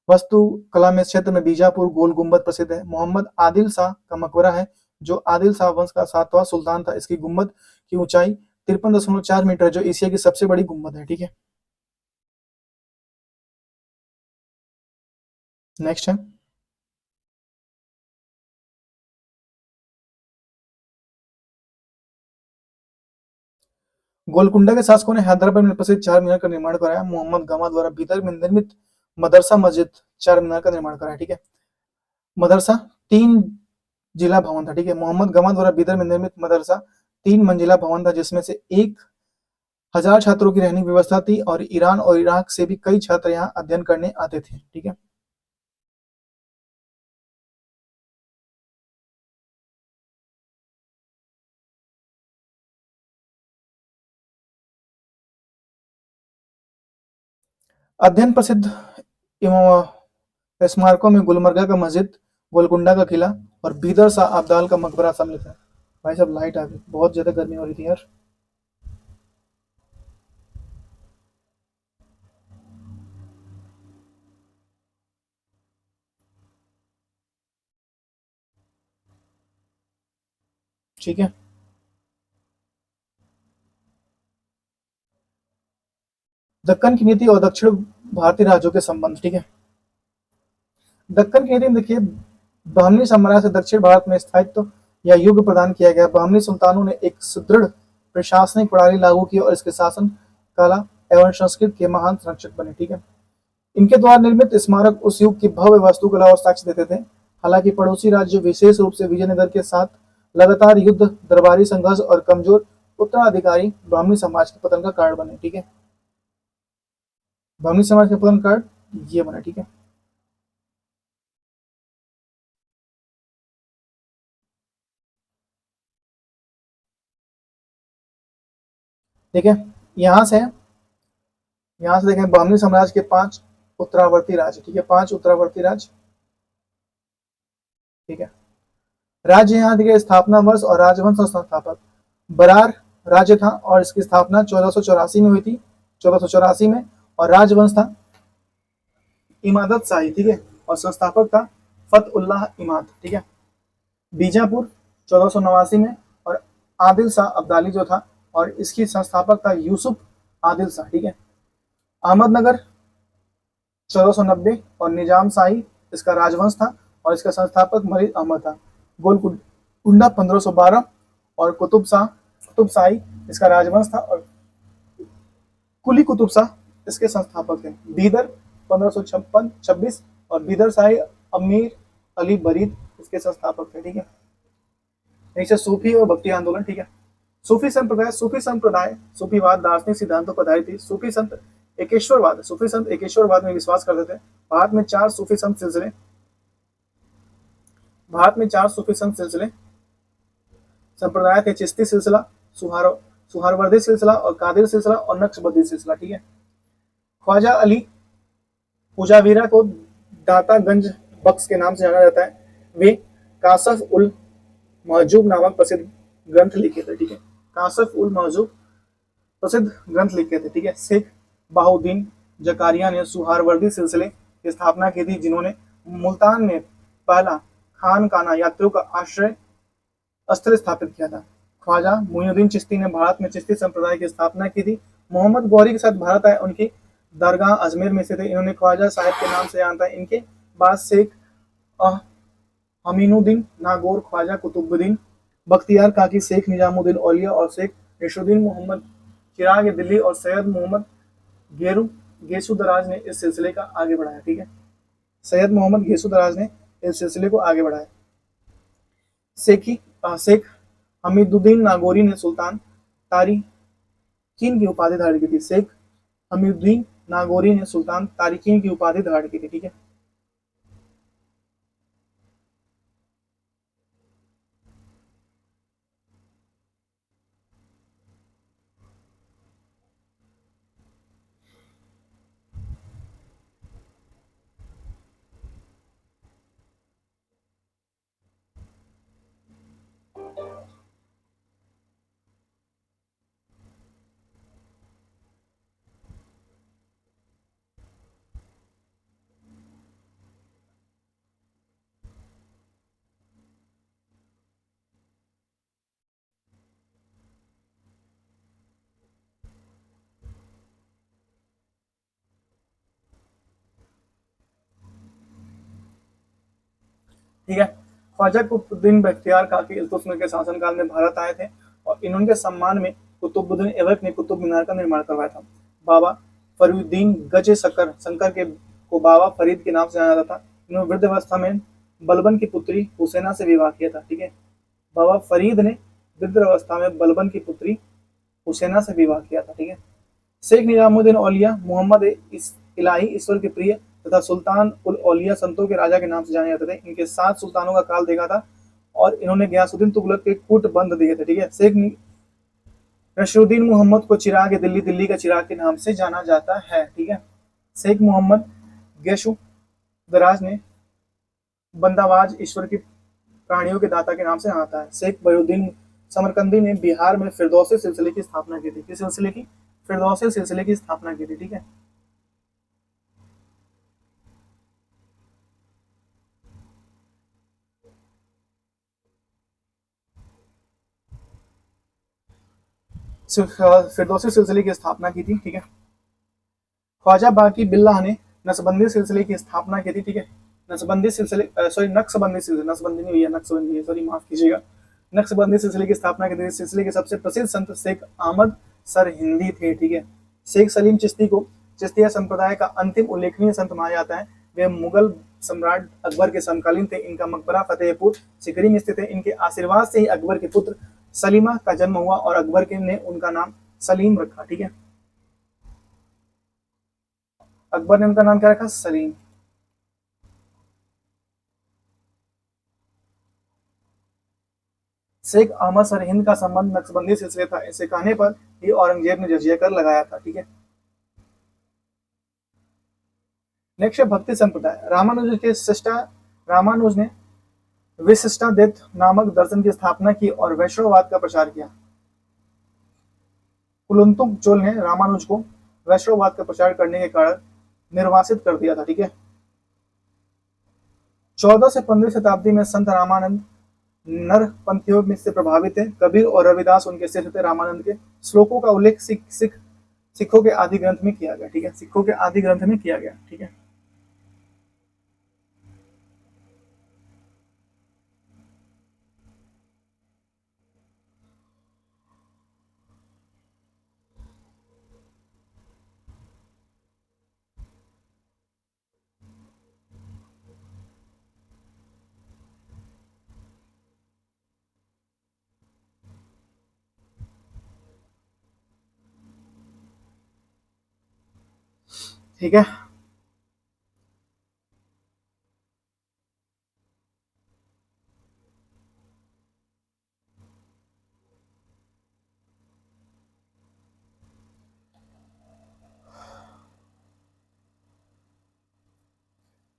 वास्तु कला में क्षेत्र में बीजापुर गोल गुंबद प्रसिद्ध है। मोहम्मद आदिल शाह का मकबरा है, जो आदिल शाह वंश का 7वां सुल्तान था। इसकी गुंबद की ऊंचाई 53.4 मीटर, जो एशिया की सबसे बड़ी गुंबद है। ठीक है, नेक्स्ट है गोलकुंडा के शासकों ने हैदराबाद में प्रसिद्ध चार मीनार का निर्माण कराया। मोहम्मद गमा द्वारा भीतर में निर्मित मदरसा मस्जिद चार मीनार का निर्माण कराया। ठीक है, मदरसा 3 जिला भवन था। ठीक है, मोहम्मद गमा द्वारा बीदर में निर्मित मदरसा 3 मंजिला भवन था, जिसमें से 1,000 छात्रों की रहने की व्यवस्था थी और ईरान और इराक से भी कई छात्र यहाँ अध्ययन करने आते थे। ठीक है, अध्ययन प्रसिद्ध स्मारकों में गुलमर्गा का मस्जिद, गोलकुंडा का किला और बीदर शाह अब्दाल का मकबरा सम्मिलित है। भाई साहब लाइट आ गई, बहुत ज्यादा गर्मी हो रही थी यार। ठीक है, दक्कन की नीति और दक्षिण भारतीय राज्यों के संबंध। ठीक है, दक्कन की नीति में देखिए, बहमनी साम्राज्य से दक्षिण भारत में स्थायित्व या युग प्रदान किया गया। बहमनी सुल्तानों ने एक सुदृढ़ प्रशासनिक प्रणाली लागू की और इसके शासन कला एवं संस्कृत के महान संरक्षक बने। ठीक है, इनके द्वारा निर्मित स्मारक उस युग की भव्य वास्तुकला और साक्ष्य देते थे। हालांकि पड़ोसी राज्य, विशेष रूप से विजयनगर के साथ लगातार युद्ध, दरबारी संघर्ष और कमजोर उत्तराधिकारी ब्राह्मणी समाज के पतन का कारण बने। ठीक है, ब्राह्मणी समाज के पतन का कारण ये बना। ठीक है, ठीक है, यहाँ से यहाँ से देखें ब्राह्मणी साम्राज्य के 5 उत्तरावर्ती राज्य। ठीक है, 5 उत्तरावर्ती राज्य। ठीक है, राज्य यहाँ देखिए, स्थापना वर्ष और राजवंश और संस्थापक। बरार राज्य था और इसकी स्थापना 1484 में हुई थी, 1484 में। और राजवंश था इमादत शाही। ठीक है, और संस्थापक था फत उल्लाह इमाद। ठीक है, बीजापुर 1489 में। और आदिल शाह अब्दाली जो था, और इसकी संस्थापक था यूसुफ आदिल शाह। ठीक है, अहमदनगर 1490 और निजाम शाही इसका राजवंश था और इसका संस्थापक मलिक अहमद था। गोलकुंडा 1512 और कुतुब शाही इसका राजवंश था और कुली कुतुब शाह इसके संस्थापक थे। बीदर 1556 और बीदर शाही अमीर अली बरीद इसके संस्थापक थे। ठीक है, नीचे सूफी और भक्ति आंदोलन। ठीक है, सूफीवाद दार्शनिक सिद्धांतों पर आधारित थी। सूफी संत एकेश्वरवाद में विश्वास करते थे। भारत में चार सूफी संत सिलसिले संप्रदाय थे: चिश्ती सिलसिला, सुहारवर्दी सिलसिला और कादिर सिलसिला और नक्शबंदी सिलसिला। ठीक है, ख्वाजा अली पुजावीरा को दातागंज बख्श के नाम से जाना जाता है। वे कासफ उल महजूब नामक प्रसिद्ध ग्रंथ लिखे थे। ठीक है, कासफ उल महजूब प्रसिद्ध ग्रंथ लिखे थे। ठीक है, शेख बाहुद्दीन जकारिया ने सुहारवर्दी सिलसिले की स्थापना की थी, जिन्होंने मुल्तान में पहला खानकाना यात्रियों का आश्रय स्थल स्थापित किया था। ख्वाजा मुइनुद्दीन चिश्ती ने भारत में चिश्ती संप्रदाय की स्थापना की थी। मोहम्मद गौरी के साथ भारत आए, उनकी दरगाह अजमेर में स्थित है। इन्होंने ख्वाजा साहिब के नाम से जानता है। इनके बाद शेख अमीनुद्दीन नागौर, ख्वाजा कुतुबुद्दीन बख्तियार काकी, शेख निजामुद्दीन औलिया और शेख निशुद्दीन मोहम्मद चिराग दिल्ली और सैयद मोहम्मद गेसु दराज ने इस सिलसिले का आगे बढ़ाया। ठीक है, सैयद मोहम्मद गेसु दराज ने इस सिलसिले को आगे बढ़ाया। शेख हमीदुद्दीन नागौरी ने सुल्तान तारिकीन की उपाधि धारण की थी। शेख हमीदुद्दीन नागौरी ने सुल्तान तारिकीन की उपाधि धारण की थी। ठीक है, ठीक है। ख्वाजा कुतुबुद्दीन बख्तियार काकी इल्तुतमिश के शासनकाल में भारत आए थे और इन्होंने सम्मान में कुतुबुद्दीन ऐबक ने कुतुब मीनार का निर्माण करवाया था। बाबा फरीदुद्दीन गज शकर शंकर के को बाबा फरीद के नाम से जाना जाता था। इन्होंने वृद्ध अवस्था में बलबन की पुत्री हुसैना से विवाह किया था। ठीक है, बाबा फरीद ने वृद्ध अवस्था में बलबन की पुत्री हुसैना से विवाह किया था। ठीक है, शेख निजामुद्दीन औलिया मोहम्मद इस इलाही ईश्वर के प्रिय तथा सुल्तान उल औलिया संतों के राजा के नाम से जाने जाते थे। इनके 7 सुल्तानों का काल देखा था और इन्होंने गयासुद्दीन तुगलक के कूट बंद दिए थे। ठीक है, शेख नसरुद्दीन मोहम्मद को चिराग दिल्ली दिल्ली का चिराग के नाम से जाना जाता है। ठीक है, शेख मोहम्मद गेशु दराज ने बंदावाज ईश्वर की प्राणियों के दाता के नाम से आता है। शेख बयुद्दीन समरकंदी ने बिहार में फिरदौसी सिलसिले की स्थापना की थी। किस सिलसिले की? फिरदौसी सिलसिले की स्थापना की थी। ठीक है, फिरदौसी सिलसिले की स्थापना की थी। ठीक है, ख्वाजा बाकी बिल्लाह ने नसबंदी सिलसिले की स्थापना की थी। ठीक है, नसबंदी सिलसिले सॉरी नक्शबंदी सिलसिले, नसबंदी नहीं हुई है, नक्शबंदी है, सॉरी माफ कीजिएगा। नक्शबंदी सिलसिले की स्थापना की थी। सिलसिले के सबसे प्रसिद्ध संत शेख अहमद सर हिंदी थे। ठीक है, शेख सलीम चिश्ती को चिश्तिया संप्रदाय का अंतिम उल्लेखनीय संत माना जाता है। वे मुगल सम्राट अकबर के समकालीन थे। इनका मकबरा फतेहपुर सिकरी में स्थित है। इनके आशीर्वाद से ही अकबर के पुत्र सलीमा का जन्म हुआ और अकबर के ने उनका नाम सलीम रखा। ठीक है, अकबर ने उनका नाम क्या रखा? सलीम। शेख अहमद सरहिंद का संबंध नक्शबंदी सिलसिले था। इसे कहने पर ही औरंगजेब ने जजिया कर लगाया था। ठीक है, नेक्स्ट भक्ति संप्रदाय। रामानुज के सृष्टा रामानुज ने विशिष्टाद्वैत नामक दर्शन की स्थापना की और वैष्णववाद का प्रचार किया। कुलुंतुक चोल ने रामानुज को वैष्णववाद का प्रचार करने के कारण निर्वासित कर दिया था। ठीक है, 14 से 15 शताब्दी में संत रामानंद नरपंथियों में से प्रभावित थे। कबीर और रविदास उनके शिष्य थे। रामानंद के श्लोकों का उल्लेख सिखों के आदि ग्रंथ में किया गया। ठीक है, सिखों के आदि ग्रंथ में किया गया। ठीक है, ठीक है।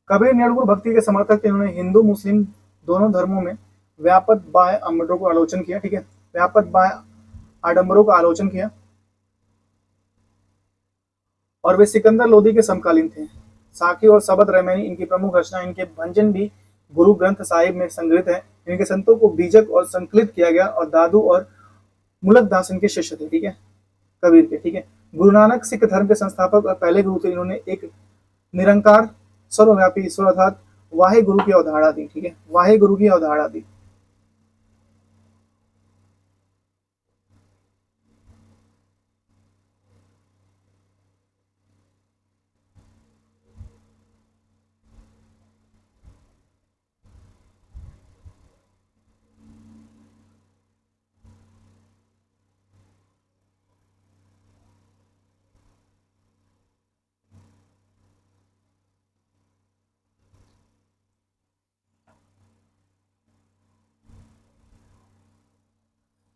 कबीर निर्गुण भक्ति के समर्थक थे। इन्होंने हिंदू मुस्लिम दोनों धर्मों में व्यापक बाह्य आडंबरों को आलोचन किया। ठीक है, व्यापक बाह्य आडंबरों का आलोचन किया और वे सिकंदर लोदी के समकालीन थे। साखी और सबद रैमैनी इनकी प्रमुख रचना। इनके भंजन भी गुरु ग्रंथ साहिब में संग्रहित है। इनके संतों को बीजक और संकलित किया गया और दादू और मुलक दास इनके शिष्य थे। ठीक है, कबीर के। ठीक है, गुरु नानक सिख धर्म के संस्थापक और पहले गुरु थे। इन्होंने एक निरंकार सर्वव्यापी ईश्वर अर्थात वाहे गुरु की अवधारणा दी। ठीक है, वाहे गुरु की अवधारणा दी।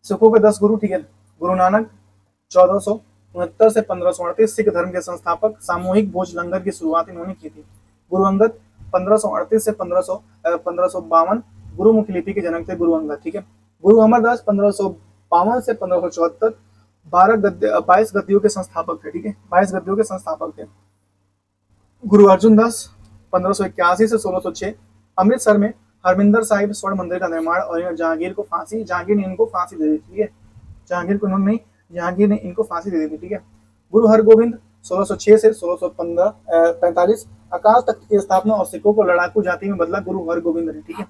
सिखों के 10 गुरु, ठीक है। गुरु नानक 1469 से 1538, सिख धर्म के संस्थापक। सामूहिक भोज लंगर की शुरुआत इन्होंने की थी। गुरु अंगद 1538 से 1552, गुरुमुखी लिपि के जनक थे गुरु अंगद, ठीक है। गुरु अमरदास 1552 से 1574, 22 गद्दियों के संस्थापक थे, ठीक है। 22 गद्दियों के संस्थापक थे। गुरु अर्जुन दास 1581 से 1606, अमृतसर में हरमिंदर साहिब स्वर्ण मंदिर का निर्माण, और जहांगीर ने इनको फांसी दे दी, ठीक है। जहांगीर ने इनको फांसी दे दी, ठीक है। गुरु हरगोविंद 1606 से 1645, अकाल तख्त की स्थापना और सिखों को लड़ाकू जाति में बदला गुरु हरगोविंद ने, ठीक है।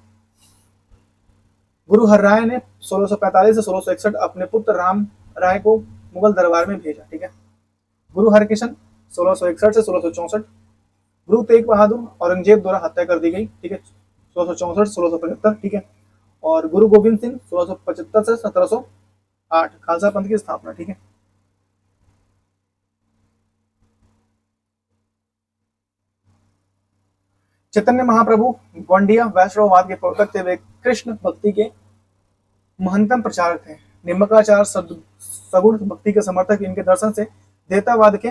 गुरु हरराय ने 1645 से 1661 अपने पुत्र राम राय को मुगल दरबार में भेजा, ठीक है। गुरु हरकिशन 1661 से 1664, गुरु तेग बहादुर औरंगजेब द्वारा हत्या कर दी गई, ठीक है। 1664 1675, ठीक है। और गुरु गोविंद सिंह 1675 से 1708, खालसा पंथ की स्थापना, ठीक है। चैतन्य महाप्रभु गोंडिया वैष्णववाद के प्रवर्तक थे। वे कृष्ण भक्ति के महंतम प्रचारक थे। निम्बकाचार्य सगुण भक्ति के समर्थक। इनके दर्शन से देवतावाद के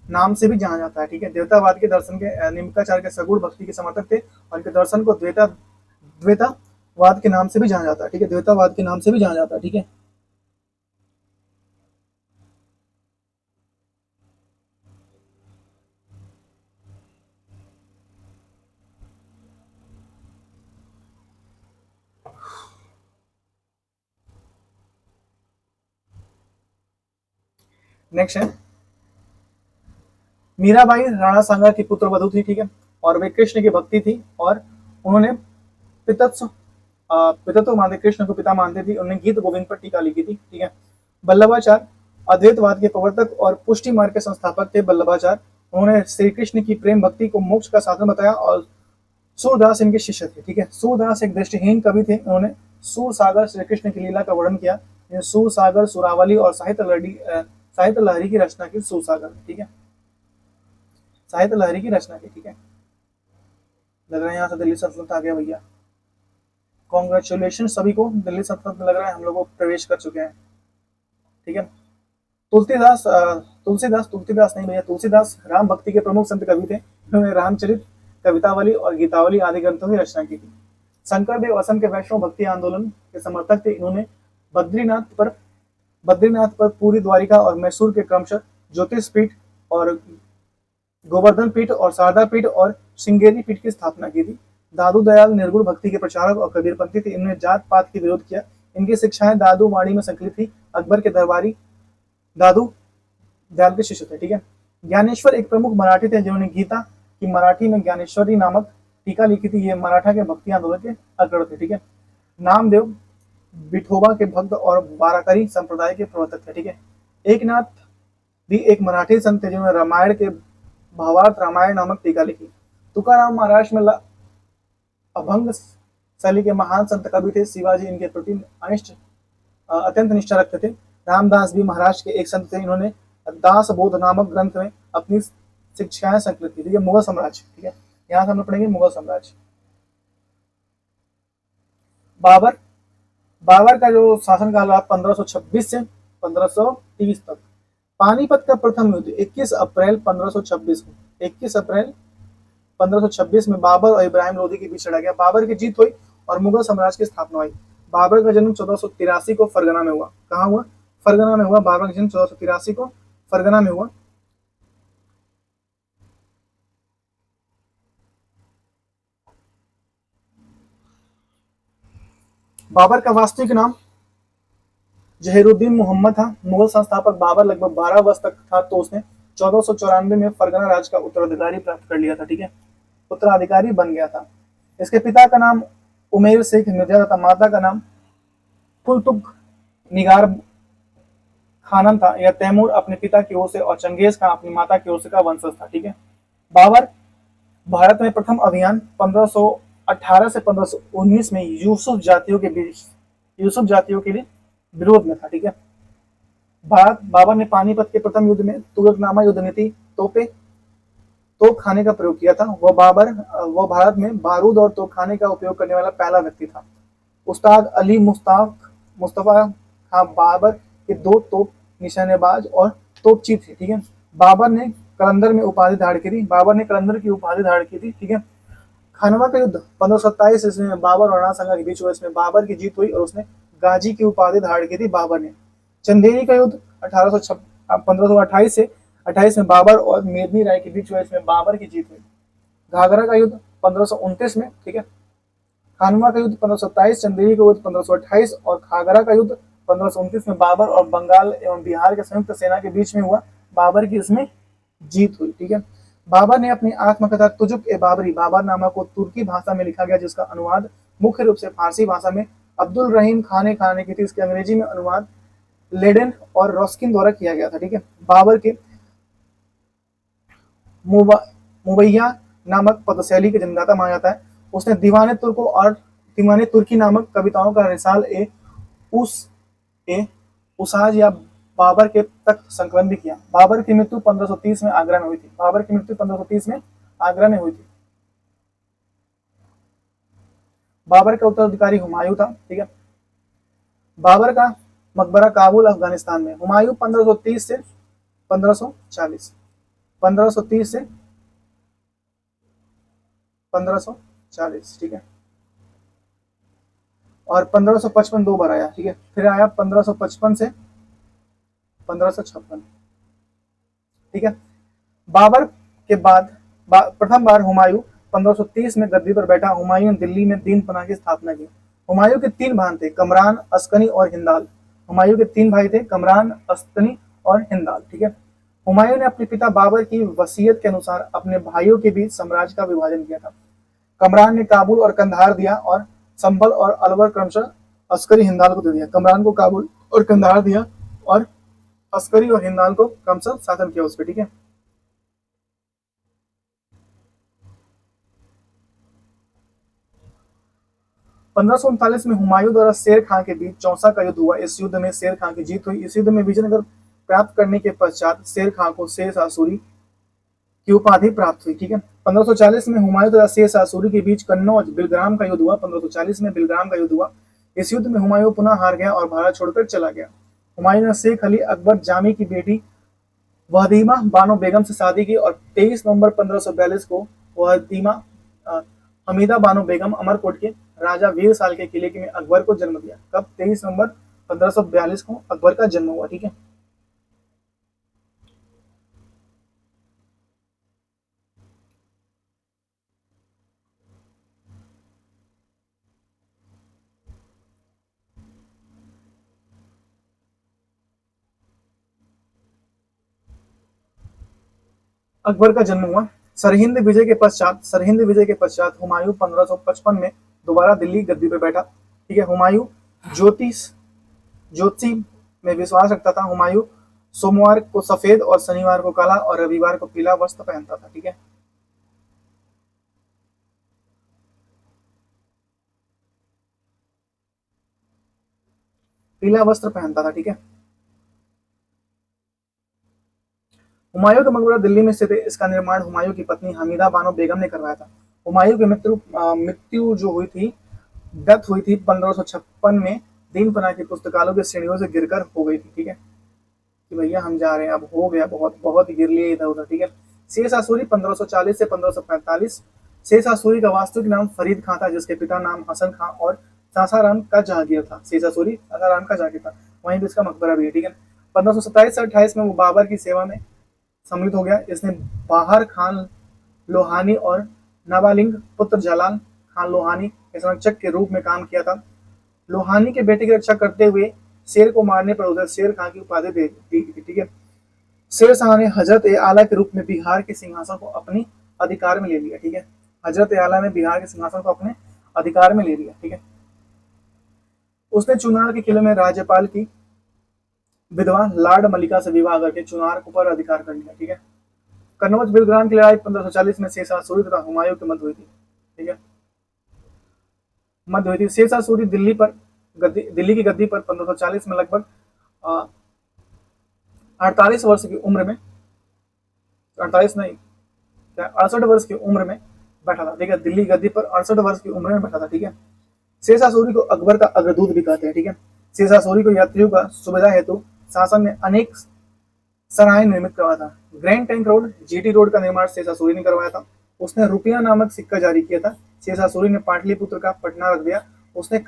नाम से भी जाना जाता है, ठीक है। देवतावाद के दर्शन के निम्बकाचार्य के सगुण भक्ति के समर्थक थे, और इनके दर्शन को द्वैतावाद के नाम से भी जाना जाता है, ठीक है। द्वैतावाद के नाम से भी जाना जाता है, ठीक है। नेक्स्ट है मीराबाई राणा सांगा की पुत्र वधु थी, ठीक है। और वे कृष्ण की भक्ति थी, और उन्होंने पितत्व पितत्व मानते, कृष्ण को पिता मानते थी। उन्होंने गीत गोविंद पर टीका लिखी थी, ठीक है। वल्लभाचार्य अद्वैतवाद के प्रवर्तक और पुष्टि मार्ग के संस्थापक थे। वल्लभाचार्य, उन्होंने श्री कृष्ण की प्रेम भक्ति को मोक्ष का साधन बताया, और सूरदास इनके शिष्य थे, ठीक है। सूरदास एक दृष्टिहीन कवि थे। उन्होंने सूर सागर श्री कृष्ण की लीला का वर्णन किया। सूर सागर, सुरावली और साहित्य लहरी की रचना की सूर सागर, ठीक है। साहित्य लहरी की रचना की, ठीक है। लग रहा है यहाँ से दिल्ली सल्तनत आ गया भैया। कॉन्ग्रेचुलेशन सभी को, दिल्ली सल्तनत में लग रहा है हम लोग प्रवेश कर चुके हैं, ठीक है। तुलसीदास नहीं भैया, तुलसीदास राम भक्ति के प्रमुख संत कवि थे। इन्होंने रामचरित, कवितावली और गीतावली आदि ग्रंथों की रचना की थी। शंकरदेव असम के वैष्णव भक्ति आंदोलन के समर्थक थे। इन्होंने बद्रीनाथ पर पूरी द्वारिका और मैसूर के क्रमशः ज्योतिष पीठ और गोवर्धन पीठ और शारदा पीठ और श्रृंगेरी पीठ की स्थापना की थी। दादू दयाल निर्गुण भक्ति के प्रचारक और कबीरपंथी थे। इन्होंने जात पात की विरोध किया। इनकी शिक्षाएं दादू वाणी में संकलित थी। अकबर के दरबारी दादू दयाल के शिष्य थे, ठीक है। ज्ञानेश्वर एक प्रमुख मराठी थे, जिन्होंने गीता की मराठी में ज्ञानेश्वरी नामक टीका लिखी थी। ये मराठा के भक्ति आंदोलन के अग्रणी थे, ठीक है। नामदेव विठोबा के भक्त और बाराकरी संप्रदाय के प्रवर्तक थे, ठीक है। एकनाथ भी एक मराठी संत थे, जिन्होंने रामायण के भावार्थ रामायण नामक टीका लिखी। तुकाराम महाराष्ट्र में अभंग शैली के महान संत कवि थे। शिवाजी इनके प्रति अत्यंत निष्ठा रखते थे। रामदास भी महाराष्ट्र के एक संत थे। इन्होंने दास बोध नामक ग्रंथ में अपनी शिक्षाएं संकलित की थी। मुगल साम्राज्य, ठीक है। यहाँ से हम लोग पढ़ेंगे मुगल साम्राज्य। बाबर का जो शासनकाल रहा 1526 से 1530 तक। पानीपत का प्रथम युद्ध 21 अप्रैल 1526 को 21 अप्रैल 1526 में बाबर और इब्राहिम लोदी के बीच लड़ा गया। बाबर की जीत हुई और मुगल साम्राज्य की स्थापना हुई। बाबर का जन्म 1483 को फरगना में हुआ। कहाँ हुआ? फरगना में हुआ। बाबर का जन्म 1483 को फरगना में हुआ। बाबर का वास्तविक नाम जहीरुद्दीन मोहम्मद था। मुगल संस्थापक बाबर लगभग 12 वर्ष तक था, तो उसने 1494 में फरगना राज का उत्तराधिकारी प्राप्त कर लिया था, ठीक है। उत्तराधिकारी बन गया था। इसके पिता का नाम उमेर शेख मिर्जा तथा माता का नाम कुलतुग निगार खानम था। यह तैमूर अपने पिता की ओर से और चंगेज खान अपनी माता की ओर से का वंशज था, ठीक है। बाबर भारत में प्रथम अभियान 1518 से 1519 में यूसुफ जातियों के लिए विरोध में था, ठीक है। बाबर ने पानीपत के प्रथम युद्ध में तुगलकनामा युद्ध नीति तोप खाने का प्रयोग किया था। वह भारत में बारूद और तोप खाने का उपयोग करने वाला पहला व्यक्ति था। उस्ताद अली मुस्तफा हाँ बाबर के दो तोप निशानेबाज और तोपची थे, ठीक है। बाबर ने कलंदर में उपाधि धारण की थी, बाबर ने कलंदर की उपाधि धारण की थी, ठीक है। खानवा का युद्ध 1527 ईस्वी में बाबर और राणा सांगा के बीच हुआ, इसमें बाबर की जीत हुई और उसने गाजी की उपाधि धारण की थी बाबर ने। चंदेरी का युद्ध 1528 से 28 में बाबर और मेदनी राय के बीच हुआ, इसमें बाबर की जीत हुई। घाघरा का युद्ध 1529 में, ठीक है। खानवा का युद्ध 1527, चंदेरी का युद्ध 1528 और घाघरा का युद्ध 1529 में बाबर और बंगाल एवं बिहार के संयुक्त सेना के बीच में हुआ, बाबर की इसमें जीत हुई, ठीक है। बाबर ने अपनी आत्मकथा तुजुक ए बाबरी बाबरनामा को तुर्की भाषा में लिखा गया, जिसका अनुवाद मुख्य रूप से फारसी भाषा में अब्दुल रहीम खान ने की थी। इसके अंग्रेजी में अनुवाद लेडेन और रॉस्किन द्वारा किया गया था, ठीक है। बाबर के मुबैया नामक पदशैली के जन्मदाता माना जाता है। उसने दीवाने तुर्को और दीवाने तुर्की नामक कविताओं का रिसाल ए उसाज या बाबर के तख्त संकलन भी किया। बाबर की मृत्यु 1530 में आगरा में हुई थी। बाबर की मृत्यु 1530 में आगरा में हुई थी। बाबर का उत्तराधिकारी हुमायूं था, ठीक है। बाबर का मकबरा काबुल अफगानिस्तान में। हुमायूं 1530 से 1540, 1530 से 1540, ठीक है। और 1555 दो बार आया, ठीक है। फिर आया 1555 से 1556, ठीक है। बाबर के बाद प्रथम बार हुमायूं 1530 में गद्दी पर बैठा। हुमायूं ने दिल्ली में दीन पनाह की स्थापना की। हुमायूं के तीन भाई थे, कमरान, अस्कनी और हिंदाल। हुमायूं के तीन भाई थे, कमरान, अस्कनी और हिंदाल, ठीक है। हुमायूं ने अपने पिता बाबर की वसीयत के अनुसार अपने भाइयों के बीच साम्राज्य का विभाजन किया था। कमरान ने काबुल और कंधार दिया और संभल और अलवर क्रमशः अस्करी हिंदाल को दे दिया। कमरान को काबुल और कंधार दिया और अस्करी और हिंदाल को क्रमशः शासन किया उस पर, ठीक है। 1539 में हुमायूं द्वारा शेर खां के बीच चौसा का युद्ध हुआ। इस युद्ध में शेर खां की जीत हुई। इस युद्ध में विजयनगर प्राप्त करने के पश्चात शेर खां को शेर शाह सूरी की उपाधि प्राप्त हुई, ठीक है। 1540 में हुमायूं तथा शेर शाह सूरी के बीच कन्नौज बिलग्राम का युद्ध हुआ। 1540 में बिलग्राम का युद्ध हुआ। इस युद्ध में हुमायूं पुनः हार गया और भारत छोड़कर चला गया। हुमायूं ने शेख अली अकबर जामी की बेटी वहदीमा बानो बेगम से शादी की और 23 नवंबर 1542 को वहदीमा हमीदा बानो बेगम अमरकोट के राजा वीर साल के किले में अकबर को जन्म दिया। कब? 23 नवंबर 1542 को अकबर का जन्म हुआ, ठीक है। अकबर का जन्म हुआ। सरहिंद विजय के पश्चात हुमायूं 1555 में दोबारा दिल्ली गद्दी पर बैठा, ठीक है। हुमायूं ज्योतिषी में विश्वास रखता था। हुमायूं सोमवार को सफेद और शनिवार को काला और रविवार को पीला वस्त्र पहनता था, ठीक है। पीला वस्त्र पहनता था, ठीक है। हुमायूं का मकबरा दिल्ली में स्थित है। इसका निर्माण हुमायूं की पत्नी हमीदा बानो बेगम ने करवाया था। हुमायूं की मृत्यु जो हुई थी, डेथ हुई थी 1556 में दीन पनाह की पुस्तकालयों की श्रेणियों से गिरकर हो गई थी, ठीक है। कि भैया हम जा रहे हैं, अब हो गया, बहुत बहुत गिर लिए इधर उधर, ठीक है। शेर शाह सूरी 1540 से 1545। शेर शाह सूरी का वास्तविक नाम फरीद खां था, जिसके पिता नाम हसन खां और सासाराम का जहांगीर था। शेर शाह सूरी सासाराम का जहांगीर था। वहीं भी इसका मकबरा भी है, ठीक है। 1527 से 28 में वो बाबर की सेवा में सम्मिलित हो गया। इसने बाहर खान लोहानी और नाबालिग पुत्र जलाल खान लोहानी के संरक्षक के रूप में काम किया था। लोहानी के बेटे की रक्षा करते हुए शेर को मारने पर उधर शेर खां की उपाधि दे दी थी, ठीक है। शेर शाह ने हजरत ए आला के रूप में बिहार के सिंहासन को अपने अधिकार में ले लिया, ठीक है। हजरत ए आला ने बिहार के सिंहासन को अपने अधिकार में ले लिया, ठीक है। उसने चुनार के किले में राज्यपाल की विधवा लॉर्ड मलिका से विवाह करके चुनार पर अधिकार कर लिया, ठीक है। कन्नौज बिलग्राम की लड़ाई 1540 में शेर शाह सूरी तथा हुमायूं की मध्य हुई थी, ठीक है। मध्य हुई थी। शेर शाह सूरी दिल्ली की गद्दी पर 1540 में लगभग 48 वर्ष की उम्र में, 48 नहीं, 68 वर्ष की उम्र में बैठा था, ठीक है। दिल्ली गद्दी पर 68 वर्ष की उम्र में बैठा था, ठीक है। शेर शाह सूरी को अकबर का अग्रदूत भी कहते हैं, ठीक है। शेषा सूरी को यात्रियों का सुविधा हेतु शासन ने अनेक सराय निर्मित करवाया था। Grand trunk road, GT road का निर्माण शेषा सूरी ने करवाया था। उसने रुपया नामक सिक्का जारी किया था। शेषा सूरी ने पाटलिपुत्र का पटना रख दिया। उसके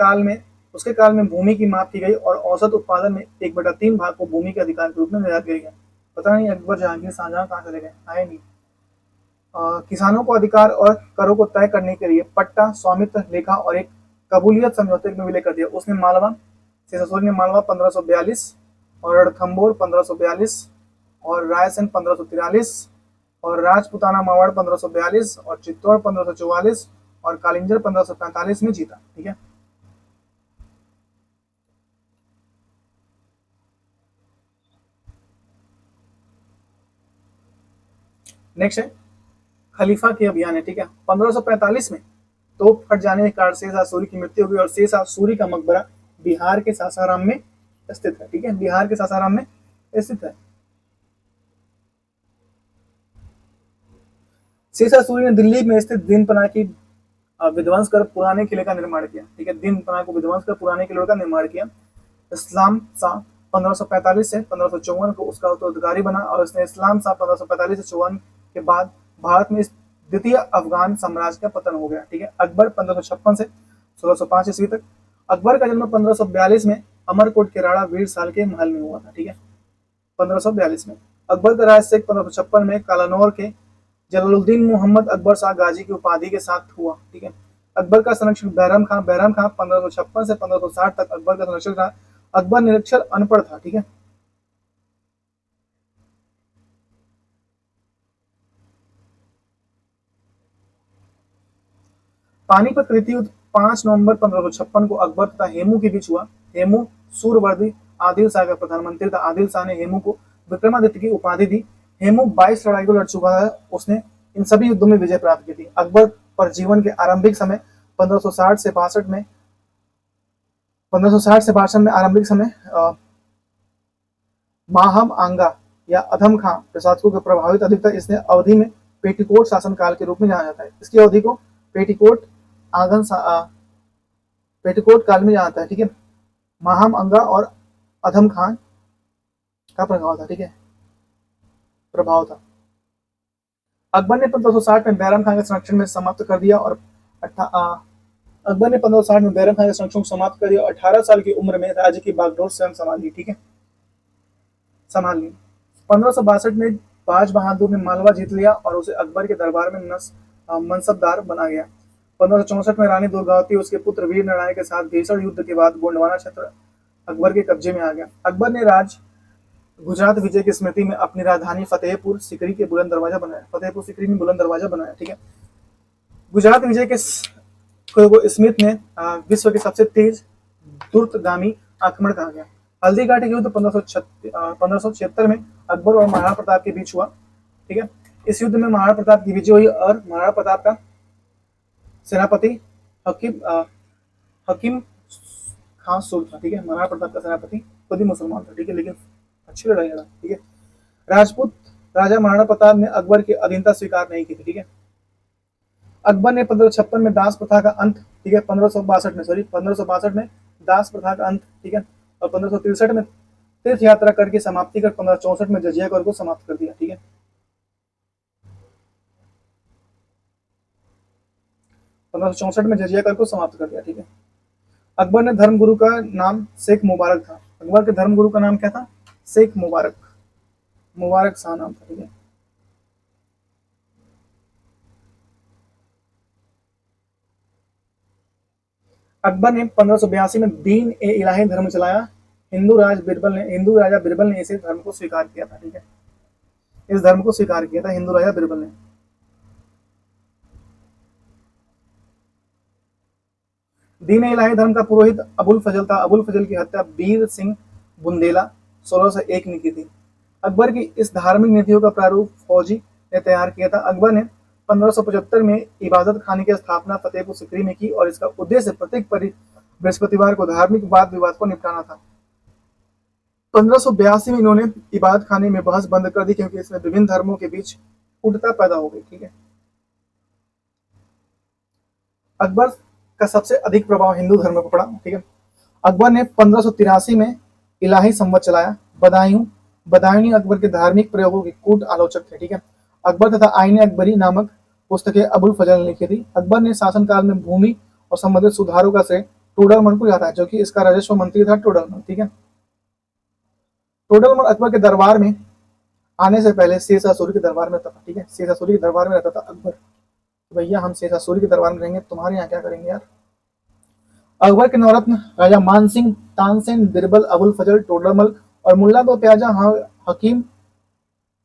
काल में भूमि की माप की गई और औसत उत्पादन में 1/3 भाग को भूमि के अधिकार के रूप में निर्धारित किया गया। पता नहीं अकबर जहांगीर शाहजहां कहाँ चले गए, आए नहीं। किसानों को अधिकार और करों को तय करने के लिए पट्टा, स्वामित्व, लेखा और एक कबूलियत समझौते में विलय कर दिया। उसने मालवा, शेषा सूरी ने मालवा 1542 और रणथंभौर 1542 और रायसेन 1543 और राजपुताना मावड़ 1542 और चित्तौड़ 1544 और कालिंजर 1545 में जीता। ठीक है, नेक्स्ट है खलीफा के अभियान है। ठीक है, 1545 में तोप फट जाने के कारण शेषा सूरी की मृत्यु हुई और शेषा सूरी का मकबरा बिहार के सासाराम में स्थित है। ठीक है, बिहार के सासाराम में स्थित है। शेषा सूरी ने दिल्ली में स्थित दीनपना की विध्वंस कर पुराने किले का निर्माण किया। ठीक है, दीनपना को विध्वंस कर पुराने किले का निर्माण किया। इस्लाम शाह 1545 से 1554 को उसका उत्तराधिकारी बना और उसने इस्लाम शाह 1545 से 54 के बाद भारत में द्वितीय अफगान साम्राज्य का पतन हो गया। ठीक है, अकबर 1556 से 1605 ईस्वी तक। अकबर का जन्म 1542 में अमरकोट के राणा वीर साल के महल में हुआ था। ठीक है, 1542 में। अकबर का राज्य 1556 में कालानौर के जलालुद्दीन मोहम्मद अकबर शाह गाजी की उपाधि के साथ हुआ। ठीक है, अकबर का संरक्षक बैरम खां 1556 से 1560 तक अकबर का संरक्षक रहा। अकबर निरक्षर अनपढ़ था। ठीक है, पानीपत रीति युद्ध 5 नवंबर 1556 को अकबर तथा हेमू के बीच हुआ। हेमू सूरवर्दी आदिल शाह का प्रधानमंत्री था। आदिल शाह ने हेमू को विक्रमादित्य की उपाधि दी। हेमू 22 लड़ाई को लड़ चुका है। उसने इन सभी युद्धों में विजय प्राप्त की थी। अकबर पर जीवन के आरंभिक समय 1560 से 62 में 1560 से 62 में आरंभिक समय माहम आंगा या अधम खां प्रशासकों के प्रभावित अधिकतर इसने अवधि में पेटीकोट शासन काल के रूप में जाना जाता है। इसकी अवधि को पेटीकोट आगन पेटीकोट काल में जाना जाता है। ठीक है, माहम अंगा और अधम खान का प्रभाव था। ठीक है, प्रभाव था। अकबर ने 1560 में बैरम खान के संरक्षण में समाप्त कर दिया और अकबर ने 1560 में बैरम खान के संरक्षण को समाप्त कर दिया और 18 साल की उम्र में राज्य की बागडोर स्वयं संभाल ली। ठीक है, संभाल ली। 1562 में बाज बहादुर ने मालवा जीत लिया और उसे अकबर के दरबार में मनसबदार बना गया। 1564 में रानी दुर्गावती उसके पुत्र वीर नारायण के साथ भीषण युद्ध के बाद गोंडवाना क्षेत्र अकबर के कब्जे में आ गया। अकबर ने गुजरात विजय की स्मृति में अपनी राजधानी फतेहपुर सीकरी के बुलंद दरवाजा बनाया। फतेहपुर सीकरी में बुलंद दरवाजा बनाया। ठीक है, गुजरात विजय के स्मिथ ने विश्व के सबसे तेज द्रुतगामी आक्रमण कहा गया। हल्दी घाटी युद्ध 1576 में अकबर और महाराणा प्रताप के बीच हुआ। ठीक है, इस युद्ध में महाराणा प्रताप की विजय हुई और महाराणा प्रताप का सेनापति हकीम खां सुर था। ठीक है, महाराणा प्रताप का सेनापति खुद ही मुसलमान था। ठीक है, लेकिन अच्छी लड़ाई लड़ा। ठीक है, राजपूत राजा महाराणा प्रताप ने अकबर की अधीनता स्वीकार नहीं की थी। ठीक है, अकबर ने 1556 में दास प्रथा का अंत, ठीक है, 1562 में दास प्रथा का अंत, ठीक है, और 1563 में तीर्थ यात्रा करके समाप्ति कर 1564 में जजिया कर को समाप्त कर दिया। ठीक है, 1564 में जजिया कर को समाप्त कर दिया। ठीक है, अकबर ने धर्मगुरु का नाम शेख मुबारक था। अकबर के धर्मगुरु का नाम क्या था? शेख मुबारक, मुबारक शाह नाम था। ठीक है, अकबर ने 1582 में दीन ए इलाही धर्म चलाया। हिंदू राजा बिरबल ने इसे धर्म को स्वीकार किया था। ठीक है, इस धर्म को स्वीकार किया था हिंदू राजा बिरबल ने। दीन ए इलाही धर्म का पुरोहित अबुल फजल था। अबुल फजल की हत्या बीर सिंह बुंदेला 1601 में की थी। अकबर की इस धार्मिक नीतियों का प्रारूप फौजी ने तैयार किया था। अकबर ने 1575 में इबादत खाने की स्थापना फतेहपुर सीकरी में की और इसका उद्देश्य प्रत्येक बृहस्पतिवार को धार्मिक वाद विवाद को निपटाना था। 1582 में इन्होंने इबादत खाने में बहस बंद कर दी क्योंकि इसमें विभिन्न धर्मों के बीच उठता पैदा हो गई। ठीक है, अकबर का सबसे अधिक प्रभाव हिंदू धर्म पर पड़ा। ठीक है, अकबर ने 1583 में इलाही संवत चलाया। बदायूं अकबर के धार्मिक प्रयोगों के कूट आलोचक थे। ठीक है, अकबर तथा आईने अकबरी नामक पुस्तकें अबुल फजल ने लिखी थी। अकबर ने शासनकाल में भूमि और संबंधित सुधारों का श्रेय टोडरमल को जाता है, जो कि इसका राजस्व मंत्री था टोडरमल। ठीक है, टोडरमल अकबर के दरबार में आने से पहले शेरशाह सूरी के दरबार में रहता था। ठीक है, शेरशाह सूरी के दरबार में रहता था अकबर। भैया हम शेरशाह सूरी के दरबार में रहेंगे, तुम्हारे यहाँ क्या करेंगे यार। अकबर के नवरत्न राजा मानसिंह, तानसेन, बिरबल, अबुल फजल, टोडरमल और मुल्ला दो प्याजा, हकीम,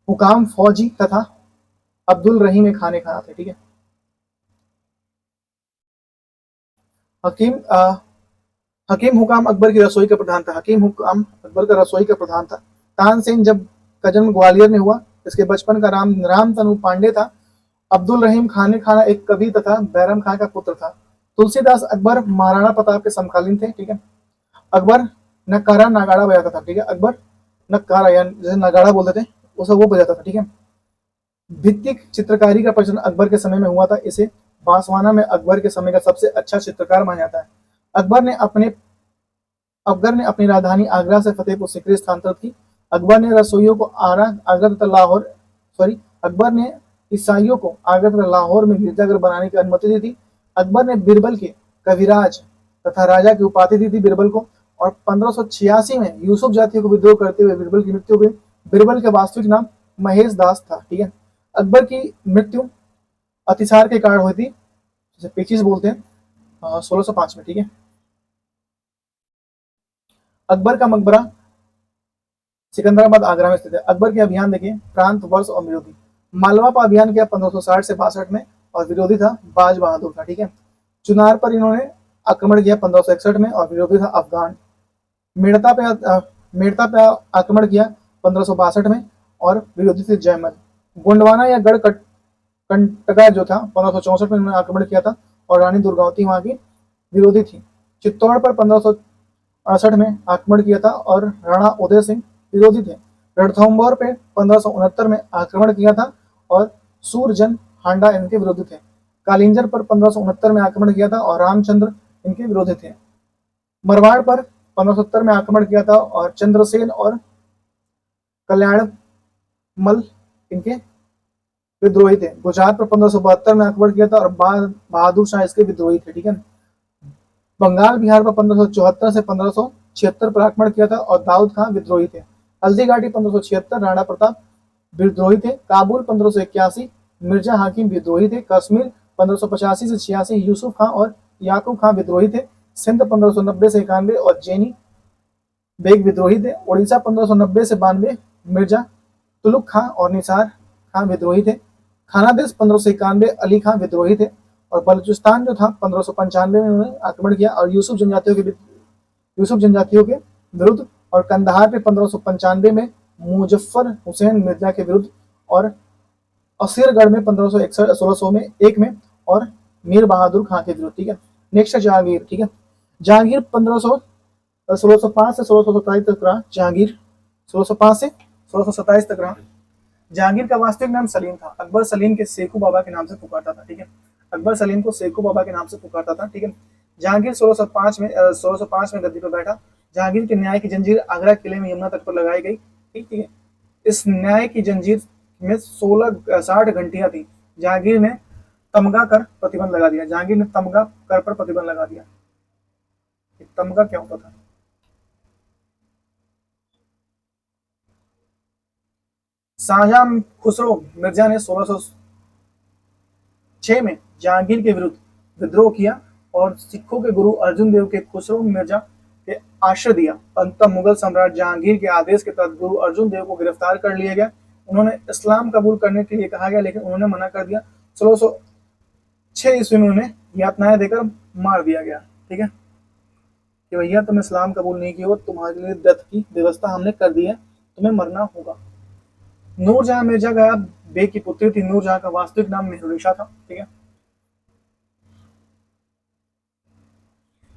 हुकाम, फौजी तथा अब्दुल रहीम खाने खाना थे। ठीक है, हकीम हकीम हुकाम अकबर की रसोई का प्रधान था। हकीम हुकाम अकबर का रसोई का प्रधान था। तानसेन जब का जन्म ग्वालियर में हुआ, इसके बचपन का राम तनु पांडे था। अब्दुल रहीम खाने खाना एक कवि तथा बैरम खान का पुत्र था। तुलसीदास अकबर महाराणा प्रताप के समकालीन थे। ठीक है, अकबर नक्कारा नगाड़ा बजाता था। ठीक है, अकबर नक्कारा या जैसे नगाड़ा बोलते थे उसे वो बजाता था। ठीक है, भित्तिक चित्रकारी का प्रचलन अकबर के समय में हुआ था। इसे बांसवाना में अकबर के समय का सबसे अच्छा चित्रकार माना जाता है। अकबर ने अपनी राजधानी आगरा से फतेहपुर सीकरी स्थानांतरित की। अकबर ने रसोइयों को आगरा तथा लाहौर अकबर ने ईसाइयों को आगरा तथा लाहौर में गिरजाघर बनाने की अनुमति दी थी। अकबर ने बिरबल के कविराज तथा राजा की उपाधि दी थी बिरबल को। और 1586 में यूसुफ जातियों को विद्रोह करते हुए बिरबल की मृत्यु हुई। बिरबल का वास्तविक नाम महेश दास था। ठीक है, अकबर की मृत्यु अतिसार के कारण हुई थी, जैसे पेचिस बोलते हैं, 1605 में। ठीक है, अकबर का मकबरा सिकंदराबाद आगरा में स्थित है। अकबर के अभियान देखिए, प्रांत, वर्ष और विरोधी। मालवा पर अभियान किया 1560 से 62 में और विरोधी था बाज बहादुर था। ठीक है, चुनार पर इन्होंने आक्रमण किया 1561 में और विरोधी था अफगान। मेड़ता पे आक्रमण किया 1562 में और विरोधी थे जयमल। गोंडवाना या गढ़ कंटका जो था 1564 में इन्होंने आक्रमण किया था और रानी दुर्गावती वहां की विरोधी थी। चित्तौड़ पर 1568 में आक्रमण किया था और राणा उदय सिंह विरोधी थे। रणथंभौर पे 1569 में आक्रमण किया था और सूरजन हांडा इनके विरोधी थे। कालिंजर पर 1569 में आक्रमण किया था और रामचंद्र इनके विरोधी थे। मरवाड़ पर 1570 में आक्रमण किया था और चंद्रसेन और कल्याणमल इनके विद्रोही थे। गुजरात पर 1572 में आक्रमण किया था और बहादुर शाह इसके विद्रोही थे। ठीक है, बंगाल बिहार पर 1574 से 1576 पर आक्रमण किया था और दाऊद खान विद्रोही थे। हल्दीघाटी 1576 राणा प्रताप विद्रोही थे। काबुल 1581 मिर्जा हाकिम विद्रोही थे। कश्मीर 1585 से 86 यूसुफ खान और याकूब खान विद्रोही थे। सिंध 1590 से 91 और जेनी बेग विद्रोही थे। उड़ीसा 1590 से 92 मिर्जा तुलुक खान और निसार खान विद्रोही थे। खानादेश 1591 अली खान विद्रोही थे। और बलूचिस्तान जो था 1595 में उन्होंने आक्रमण किया और यूसुफ जनजातियों के विरुद्ध। और कंधार पे 1595 में मुजफ्फर हुसैन मिर्जा के विरुद्ध और असीरगढ़ में 1600 में और मीर बहादुर खान के विरुद्ध। ठीक है, नेक्स्ट जहांगीर। ठीक है, जहांगीर 1605 से 1627 तक रहा। जहांगीर 1605 से 1627 तक रहा। जहांगीर का वास्तविक नाम सलीम था। अकबर सलीम के सेकू बाबा के नाम से पुकारता था। ठीक है, अकबर सलीम को सेकू बाबा के नाम से पुकारता था। ठीक है, जहांगीर 1605 में गद्दी पर बैठा। जहांगीर के न्याय की जंजीर आगरा किले में यमुना तट पर लगाई गई। ठीक है, इस न्याय की जंजीर में 60 घंटियां थी। जहांगीर ने तमगा कर प्रतिबंध लगा दिया। जहांगीर ने तमगा कर पर प्रतिबंध लगा दिया। तमगा क्या होता था? शाहजहां खुसरो मिर्जा ने 1606 में जहांगीर के विरुद्ध विद्रोह किया और सिखों के गुरु अर्जुन देव के खुसरो मिर्जा के आश्रय दिया। अंततः मुगल सम्राट जहांगीर के आदेश के तहत गुरु अर्जुन देव को गिरफ्तार कर लिया गया। उन्होंने इस्लाम कबूल करने के लिए कहा गया, लेकिन उन्होंने मना कर दिया। 1606 ईस्वी में उन्हें यातनाएं देकर मार दिया गया। ठीक है, कि भैया तुम इस्लाम कबूल नहीं किया हो, तुम्हारे लिए डेथ की व्यवस्था हमने कर दी है, तुम्हें मरना होगा। नूरजहां मिर्जा गयाब बेग की पुत्री थी। नूरजहां का वास्तविक नाम मेहरुनिशा था। ठीक है,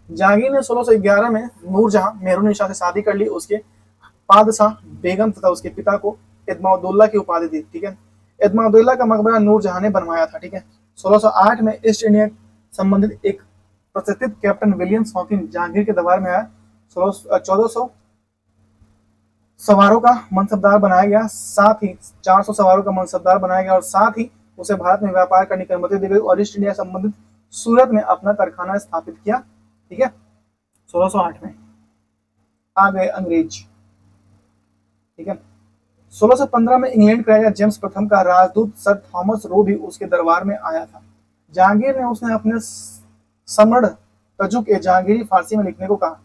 जहांगीर ने 1611 में नूरजहां मेहरुनिशा से शादी कर ली। उसके पादशाह बेगम तथा उसके पिता को इदमाउद्दौला की उपाधि दी। ठीक है, इदमाउद्दौला का मकबरा नूरजहां ने बनवाया था। ठीक है, 1608 में ईस्ट इंडिया संबंधित एक प्रशिक्षित कैप्टन विलियम हॉकिंस जहांगीर के दरबार में आया 1400 सवारों का मनसबदार बनाया गया, साथ ही 400 सवारों का मनसबदार बनाया गया और साथ ही उसे भारत में व्यापार करने की अनुमति दी गई और ईस्ट इंडिया संबंधित सूरत में अपना कारखाना स्थापित किया। ठीक है, 1608 में आ गए अंग्रेज। ठीक है, 1615 में इंग्लैंड का राजा जेम्स प्रथम का राजदूत सर थॉमस रो भी उसके दरबार में आया था। जहांगीर ने उसने अपने समृद्ध तजुक ए जहांगीरी फारसी में लिखने को कहा,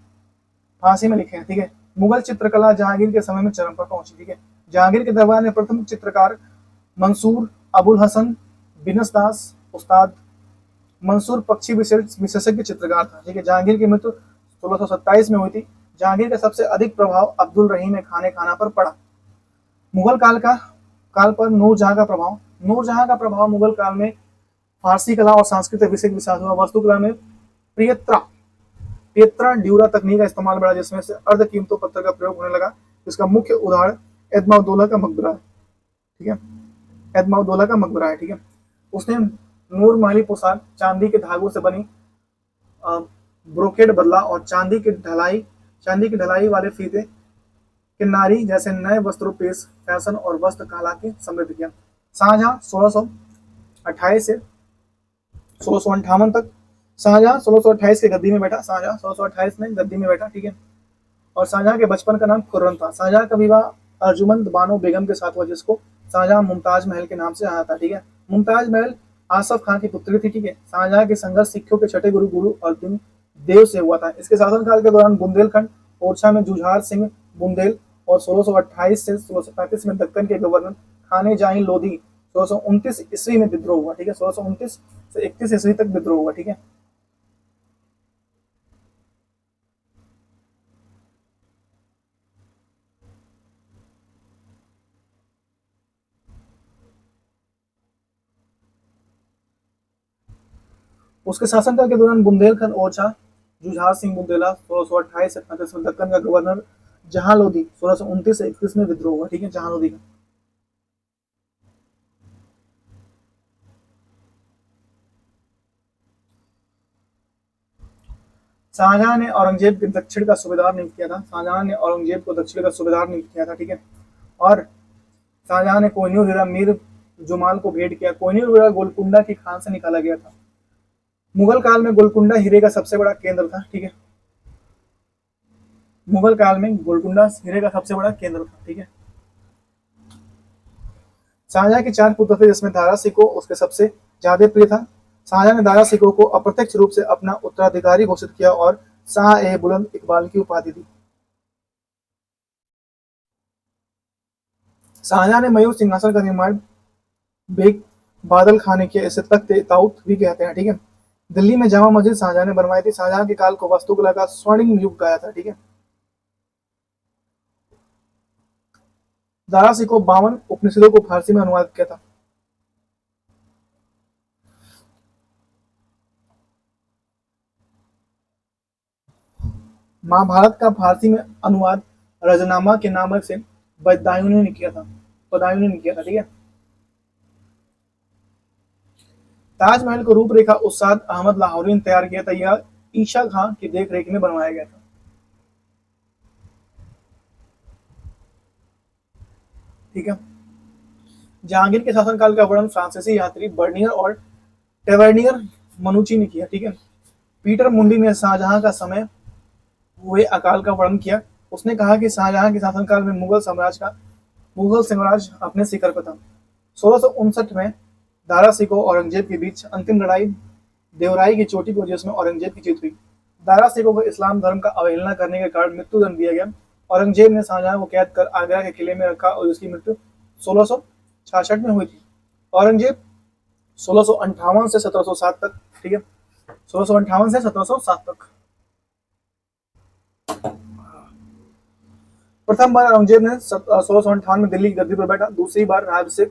फारसी में लिखे हैं। ठीक है, मुगल चित्रकला जहांगीर के समय में चरम पर पहुंची। ठीक है, जहांगीर के दरबार में प्रथम चित्रकार मंसूर अबुल हसन बिनसदास उस्ताद मंसूर पक्षी विशेषज्ञ चित्रकार था। ठीक है, जहांगीर की मृत्यु 1627 में हुई थी। जहांगीर का सबसे अधिक प्रभाव अब्दुल रहीम खाने खाना पर पड़ा। मुगल काल पर नूरजहां का प्रभाव, नूरजहां का प्रभाव मुगल काल में फारसी कला और सांस्कृतिक विषय के विकास हुआ। वास्तुकला में पियत्रा ड्यूरा तकनीक का इस्तेमाल बढ़ा, जिसमें से अर्ध कीमतों पत्थर का प्रयोग होने लगा। इसका मुख्य उदाहरण एदमाउद्दौला का मकबरा है। ठीक है, एदमाउद्दौला का मकबरा है। ठीक है, उसने नूर महली पोशाक चांदी के धागों से बनी ब्रोकेड बदला और चांदी की ढलाई वाले फीते किन्नारी जैसे नए वस्त्रों पेश फैशन और वस्त्र कला के समृद्ध किया। शाहजहां 1628 से 1658 तक, शाहजहां 1628 के गद्दी में बैठा, शाहजहां 1628 में गद्दी में बैठा। ठीक है, और शाहजहां के बचपन का नाम खुर्रम था। शाहजहां का विवाह अर्जुमंद बानो बेगम के साथ हुआ, जिसको शाहजहां मुमताज महल के नाम से आया था। ठीक है, मुमताज महल आसफ खान की पुत्री थी। ठीक है, शाहजहां के संघर्ष सिखों के छठे गुरु अर्जुन देव से हुआ था। इसके शासनकाल के दौरान बुंदेलखंड ओरछा में जुझार सिंह बुंदेल और 1628 से 1635 में दक्कन के गवर्नर खाने जाइन लोधी 1629 ईस्वी में विद्रोह हुआ। ठीक है, 1629 से 31 ईस्वी तक विद्रोह हुआ। ठीक है, उसके शासनकाल के दौरान बुंदेलखंड ओरछा जुझार सिंह बुंदेला 1628 से 35 में दक्कन का गवर्नर जहां लोधी 1629 से 31 में विद्रोह हुआ। ठीक है, जहां लोधी का शाहजहां ने औरंगजेब के दक्षिण का सूबेदार नियुक्त किया था। शाहजहां ने औरंगजेब को दक्षिण का सूबेदार नियुक्त किया था। ठीक है, और शाहजहां ने कोहिनूर हीरा मीर जुमाल को भेंट किया। कोहिनूर हीरा गोलकुंडा की खान से निकाला गया था। मुगल काल में गोलकुंडा हीरे का सबसे बड़ा केंद्र था। ठीक है, मुगल काल में गोलकुंडा हीरे का सबसे बड़ा केंद्र था। ठीक है, शाहजहां के 4 पुत्र थे, जिसमें दारा सिकोह उसके सबसे ज्यादा प्रिय था। शाहजहां ने दारा सिकोह को अप्रत्यक्ष रूप से अपना उत्तराधिकारी घोषित किया और शाह ए बुलंद इकबाल की उपाधि दी। शाहजहां ने मयूर सिंहासन का निर्माण बेग बादल खां ने किया। इसे तख्त ताउत भी कहते हैं। ठीक है, दिल्ली में जामा मस्जिद शाहजहां ने बनवाई थी। शाहजहां के काल को वास्तुकला का स्वर्णिम युग गाया था। ठीक है, दारा सिकोह 52 उपनिषदों को फारसी में अनुवाद किया था। महाभारत का फारसी में अनुवाद रजनामा के नामक से बदायूनी ने किया था। ठीक है, ताजमहल को रूपरेखा उस्ताद अहमद लाहौरी ने तैयार किया था। यह ईशा खां की देखरेख में बनवाया गया था। ठीक है, जहांगीर के शासनकाल का वर्णन फ्रांसीसी यात्री बर्नियर और टेवर्नियर मनुची ने किया। ठीक है, पीटर मुंडी ने शाहजहां का समय हुए अकाल का वर्णन किया। उसने कहा कि शाहजहां के शासनकाल में मुगल साम्राज्य अपने शिखर पर था। 1659 में दारा सिकोह औरंगजेब के बीच अंतिम लड़ाई देवराई की चोटी पर, जिसमें औरंगजेब की जीत हुई। दारा सिकोह को इस्लाम धर्म का अवहेलना करने के कारण मृत्युदंड दिया गया। औरंगजेब ने शाहजहां को कैद कर आगरा के किले में रखा और उसकी मृत्यु 1666 में हुई थी। औरंगजेब 1658 से 1707 तक। ठीक है, 1658 से 1707 तक। प्रथम बार औरंगजेब ने 1658 में दिल्ली की गद्दी पर बैठा। दूसरी बार राज्य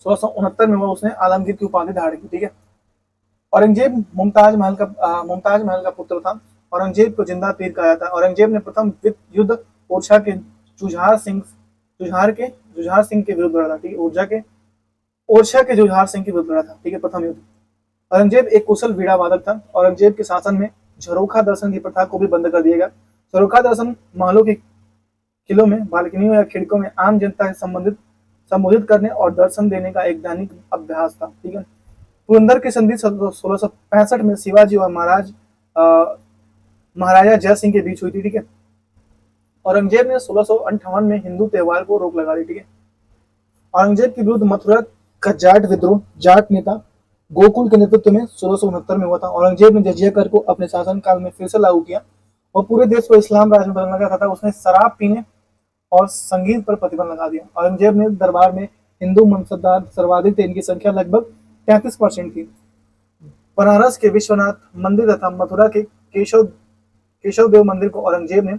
1669 में वह उसने आलमगीर की उपाधि धारण की। ठीक है, औरंगजेब मुमताज महल का पुत्र था। औरंगजेब को जिंदा तीर कहा जाता है। औरंगजेब ने प्रथम युद्ध ओरछा के जुझार सिंह के विरुद्ध लड़ा था। ठीक है, ओरछा के जुझार सिंह के विरुद्ध लड़ा था। ठीक है, प्रथम युद्ध। औरंगजेब एक कुशल वीणा वादक था। औरंगजेब के शासन में झरोखा दर्शन की प्रथा को भी बंद कर दिया गया। झरोखा दर्शन महलों के किलों में, बालकनियों या खिड़कों में आम जनता से संबोधित करने और दर्शन देने का एक दैनिक अभ्यास था। ठीक है। पुरंदर की संधि 1665 में शिवाजी और महाराजा जय सिंह के बीच हुई थी। ठीक है। औरंगजेब ने 1658 में हिंदू त्योहार को रोक लगा दी। ठीक है। औरंगजेब के विरुद्ध मथुरा का जाट विद्रोह जाट नेता गोकुल के नेतृत्व में 1669 में हुआ था। औरंगजेब ने जजिया कर को अपने शासनकाल में फिर से लागू किया और पूरे देश को इस्लाम राज में बदलने का था। उसने शराब पीने और संगीत पर प्रतिबंध लगा दिया। औरंगजेब ने दरबार में हिंदू मनसबदार सर्वाधिक थे, इनकी संख्या लगभग 33% थी। बनारस के विश्वनाथ मंदिर तथा मथुरा के केशव देव मंदिर को औरंगजेब ने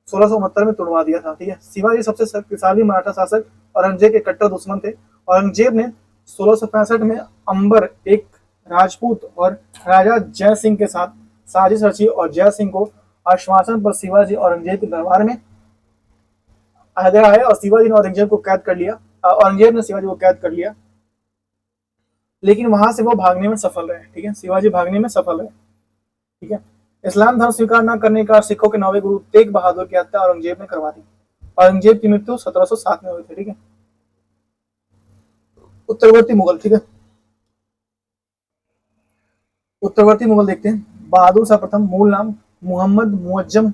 1669 में तोड़वा दिया था। ठीक है। शिवाजी सबसे शक्तिशाली मराठा शासक औरंगजेब के कट्टर दुश्मन थे। औरंगजेब ने 1665 में अंबर एक राजपूत और राजा जय सिंह के साथ साजिश रची और जय सिंह को आश्वासन पर शिवाजी औरंगजेब के दरबार में आगरा आए और शिवाजी ने औरंगजेब को कैद कर लिया। औरंगजेब ने शिवाजी को कैद कर लिया, लेकिन वहां से वो भागने में सफल रहे। ठीक है। शिवाजी भागने में सफल रहे। ठीक है। इस्लाम धर्म स्वीकार न करने का सिखों के नौवे गुरु तेग बहादुर की हत्या औरंगजेब ने करवा दी। औरंगजेब की मृत्यु 1707 में हुई थी। ठीक है। उत्तरवर्ती मुगल। ठीक है। उत्तरवर्ती मुगल देखते हैं। बहादुर शाह प्रथम, मूल नाम मोहम्मद मुअज्जम,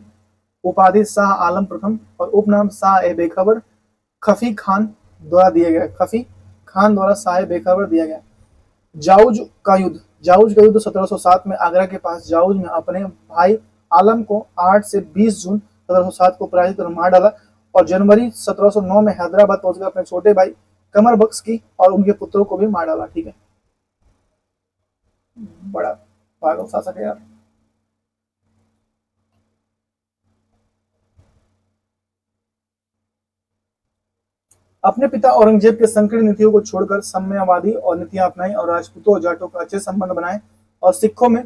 उपाधि शाह आलम प्रथम और उपनाम शाह ए बेखबर, खफी खान द्वारा दिया गया। खफी खान द्वारा शाह बेखबर दिया गया। जाउज का युद्ध। जाउज का युद्ध 1707 में आगरा के पास जाउज में अपने भाई आलम को 8 से 20 जून 1707 को पराजित कर मार डाला और जनवरी 1709 में हैदराबाद पहुंचकर अपने छोटे भाई कमर बख्श की और उनके पुत्रों को भी मार डाला। ठीक है। बड़ा पागल शासक है यार। अपने पिता औरंगजेब के संकीर्ण नीतियों को छोड़कर साम्यवादी और नीतियां अपनाई और राजपूतों और जाटों का अच्छे संबंध बनाए और सिखों में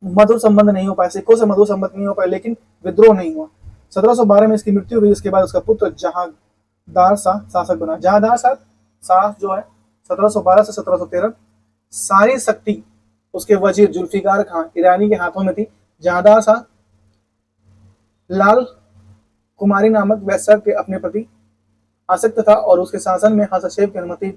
मधुर संबंध नहीं हो पाए। सिखों से मधुर संबंध नहीं हो पाए, लेकिन विद्रोह नहीं हुआ। 1712 में इसकी मृत्यु हुई। इसके बाद उसका पुत्र जहांदार शाह शासक बना। जहांदार शाह शाह जो है 1712 से 1713, सारी शक्ति उसके वजीर जुल्फिकार खान ईरानी के हाथों में थी। जहांदार शाह लाल कुमारी नामक वैश्या के अपने प्रति आसक्त था और उसके शासन में हस्तक्षेप की अनुमति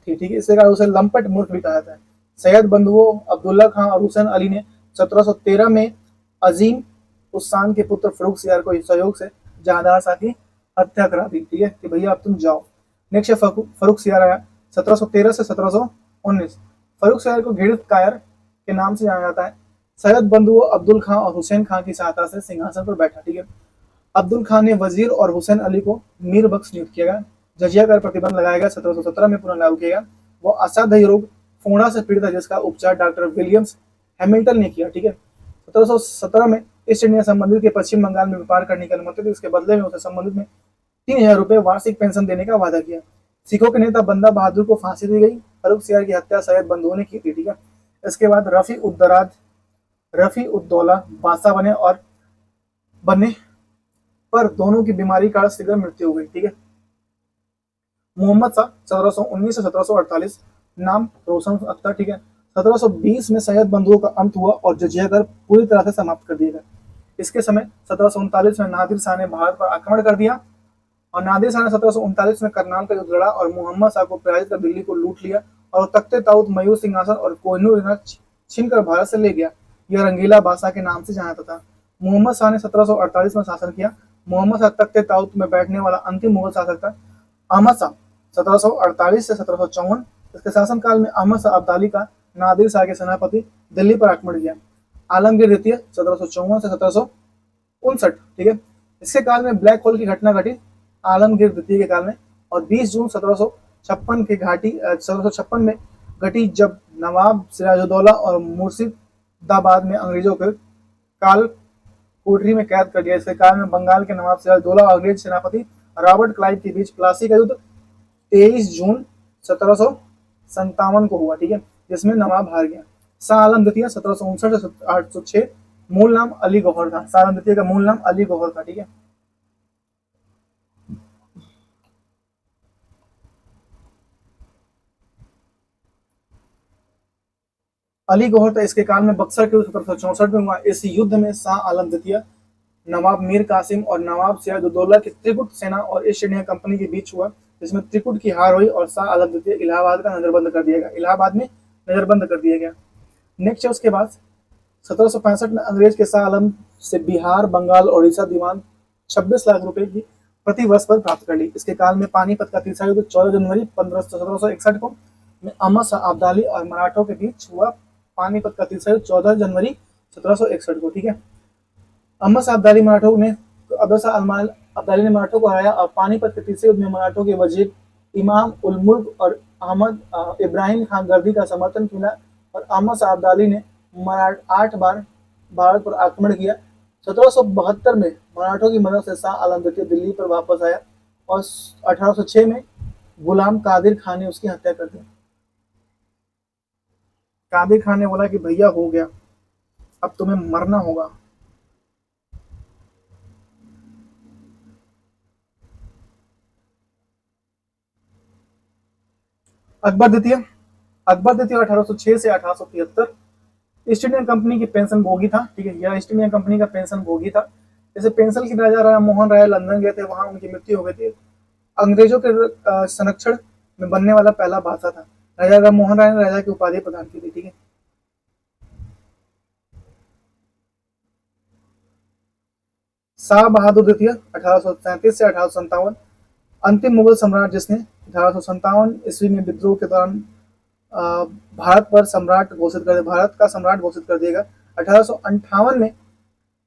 थी। ठीक है। इसके कारण उसे लंपट मूर्ख भी कहा जाता है। सैयद बंधुओं अब्दुल्ला खां और हुसैन अली ने 1713 में अजीम उस्सान के पुत्र फरूख सियार को सहयोग से जहांदार शाह की हत्या करा दी। ठीक है कि भैया अब तुम जाओ। नेक्स्ट फरूख सियार आया 1713 से 1719। फरूख सियार को घृणित कायर के नाम से जाना जाता है। सैयद बंधुओं अब्दुल खां और हुसैन खां की सहायता से सिंहासन पर बैठा। ठीक है। अब्दुल खान ने वजीर और हुसैन अली को मीर बख्श नियुक्त किया गया। जजिया कर प्रतिबंध लगाया गया। 1717 में पुनः लागू किया गया। वो असाध्य रोग फोड़ा से पीड़ित है, जिसका उपचार डॉक्टर विलियम्स हैमिल्टन ने किया। ठीक है। 1717 में ईस्ट इंडिया संबंधित के पश्चिम बंगाल में व्यापार करने की अनुमति दी। इसके बदले में उसे संबंधित में 3000 रुपए वार्षिक पेंशन देने का वादा किया। सिखों के नेता बंदा बहादुर को फांसी दी गई। फरूख सियार की हत्या सैयद बंधुओं ने की थी। ठीक है। इसके बाद रफी उद्दौला बादशाह बने पर दोनों की बीमारी का शीघ्र मृत्यु हो गई। ठीक है। मोहम्मद शाह 1719 से 1748, नाम रोशन अख्तर। ठीक है। 1720 में सैयद बंधुओं का अंत हुआ और जजिया कर पूरी तरह से समाप्त कर दिया गया। इसके समय 1739 में नादिर शाह ने भारत पर आक्रमण कर दिया और नादिर शाह ने 1739 में करनाल का युद्ध लड़ा और मोहम्मद शाह को पराजित कर दिल्ली को लूट लिया और तख्ते ताऊत मयूर सिंहासन और कोहिनूर छीन कर भारत से ले गया। यह रंगीला बादशाह के नाम से जाना था। मोहम्मद शाह ने 1748 में शासन किया। मोहम्मद शाह तख्ते ताऊत में बैठने वाला अंतिम मुगल शासक था। अहमद शाह 1748 से 1754, इसके शासनकाल में अहमद शाह अब्दाली का नादिर शाह के सेनापति दिल्ली पर आक्रमण किया। आलमगीर द्वितीय 1754 से 1759। ठीक है। इसके काल में ब्लैक होल की घटना घटी आलमगीर द्वितीय के काल में और 20 जून 1756 में घटी, जब नवाब सिराजुद्दौला और मुर्शिदाबाद में अंग्रेजों के काल कोठरी में कैद कर दिया। इसके काल में बंगाल के नवाब सिराजुद्दौला और अंग्रेज सेनापति रॉबर्ट क्लाइव के बीच प्लासी का युद्ध 23 जून 1757 को हुआ। ठीक है। जिसमें नवाब हार गया। शाह आलम द्वितीय 1759 से 806, मूल नाम अली गौहर था। शाह आलम द्वितीय का मूल नाम अली गौहर था। ठीक है। अली गौहर था, इसके काल में बक्सर के 1764 में हुआ। इस युद्ध में शाह आलम द्वितीय, नवाब मीर कासिम और नवाब सिराजुद्दौला की त्रिकुट सेना और ईस्ट इंडिया कंपनी के बीच हुआ, जिसमें त्रिकुट की हार हुई और शाह आलम द्वितीय इलाहाबाद का नजरबंद कर दिया गया, इलाहाबाद में नजरबंद कर दिया गया। नेक्स्ट है उसके बाद 1765 में अंग्रेज के शाह आलम से बिहार, बंगाल और उड़ीसा दीवान 26 लाख रुपए की प्रति वर्ष पर प्राप्त कर ली। इसके काल में पानीपत का तीसरा युद्ध 14 जनवरी 1761 को में अहमद शाह अब्दाली और मराठों के बीच हुआ। पानीपत का तीसरा युद्ध 14 जनवरी 1761 को, ठीक है। अहमद शाह अब्दाली मराठों ने अब्दुल शाह अब्दाली ने मराठों को हराया और पानीपत के तीसरे युद्ध में मराठों के वजीर इमाम उल मुल्क और अहमद इब्राहिम खान गर्दी का समर्थन किया और अहमद शाह अब्दाली ने 8 बार भारत पर आक्रमण किया। 1772 में मराठों की मदद से शाह आलम द्वितीय दिल्ली पर वापस आया और 1806 में गुलाम कादिर खान ने उसकी हत्या कर दी। कादिर खान ने बोला कि भैया हो गया, अब तुम्हें मरना होगा। अकबर द्वितीय 1806 से 1873 ईस्ट इंडिया कंपनी की पेंशन भोगी था, ठीक है। यह ईस्ट इंडिया कंपनी का पेंशन भोगी था। जैसे पेंशन की राजा राम मोहन राय लंदन गए थे, वहां उनकी मृत्यु हो गई थी। अंग्रेजों के संरक्षण में बनने वाला पहला बादशाह था। राजा राम मोहन राय ने राजा की उपाधि प्रदान की थी, ठीक है। शाह बहादुर द्वितीय 1837 से 1857 अंतिम मुगल सम्राट, जिसने 1857 ईस्वी में विद्रोह के दौरान भारत का सम्राट घोषित कर देगा। 1858 में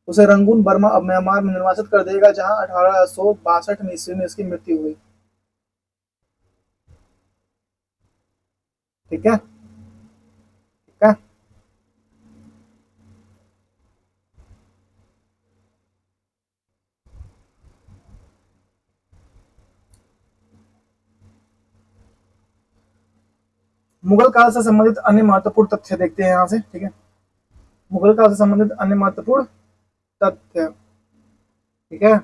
उसे रंगून बर्मा अब म्यांमार में निर्वासित कर देगा, जहां 1862 में ईस्वी में इसकी मृत्यु हुई, ठीक है, ठीक है। मुगल काल से संबंधित अन्य महत्वपूर्ण तथ्य देखते हैं यहां से, ठीक है। मुगल काल से संबंधित अन्य महत्वपूर्ण तथ्य, ठीक है।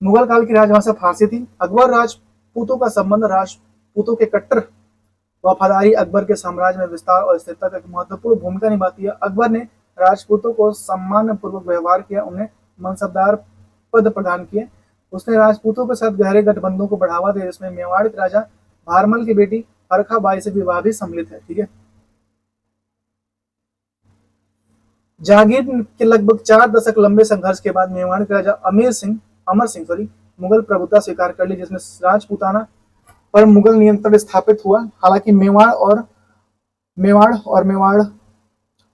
मुगल काल की राजभाषा फारसी थी। अकबर राजपूतों का संबंध राजपूतों के कट्टर वफादारी अकबर के साम्राज्य में विस्तार और स्थिरता का एक महत्वपूर्ण भूमिका निभाती है। अकबर ने राजपूतों को सम्मान पूर्वक व्यवहार किया, उन्हें मनसबदार पद प्रदान किए। उसने राजपूतों के साथ गहरे गठबंधनों को बढ़ावा दिया, जिसमें मेवाड़ के राजा भारमल की बेटी हरखा बाई से विवाह भी सम्मिलित है, ठीक है। जहांगीर के लगभग 4 दशक लंबे संघर्ष के बाद मेवाड़ के राजा अमर सिंह मुगल प्रभुता स्वीकार कर ली, जिसमें राजपूताना पर मुगल नियंत्रण स्थापित हुआ। हालांकि मेवाड़ और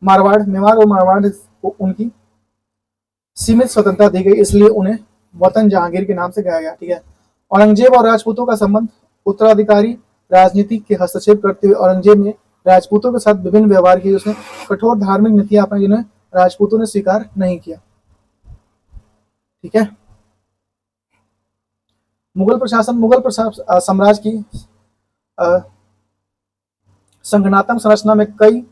मारवाड़ को उनकी सीमित स्वतंत्रता दी गई, इसलिए उन्हें वतन जहांगीर के नाम से गाया गया, ठीक है। औरंगजेब और राजपूतों का संबंध उत्तराधिकारी राजनीति के हस्तक्षेप करते हुए औरंगजेब ने राजपूतों के साथ विभिन्न व्यवहार किए, उसने कठोर धार्मिक नीतियां अपनाई जिन्हें राजपूतों ने स्वीकार नहीं किया, ठीक है। मुगल साम्राज्य की संगठनात्मक संरचना में कई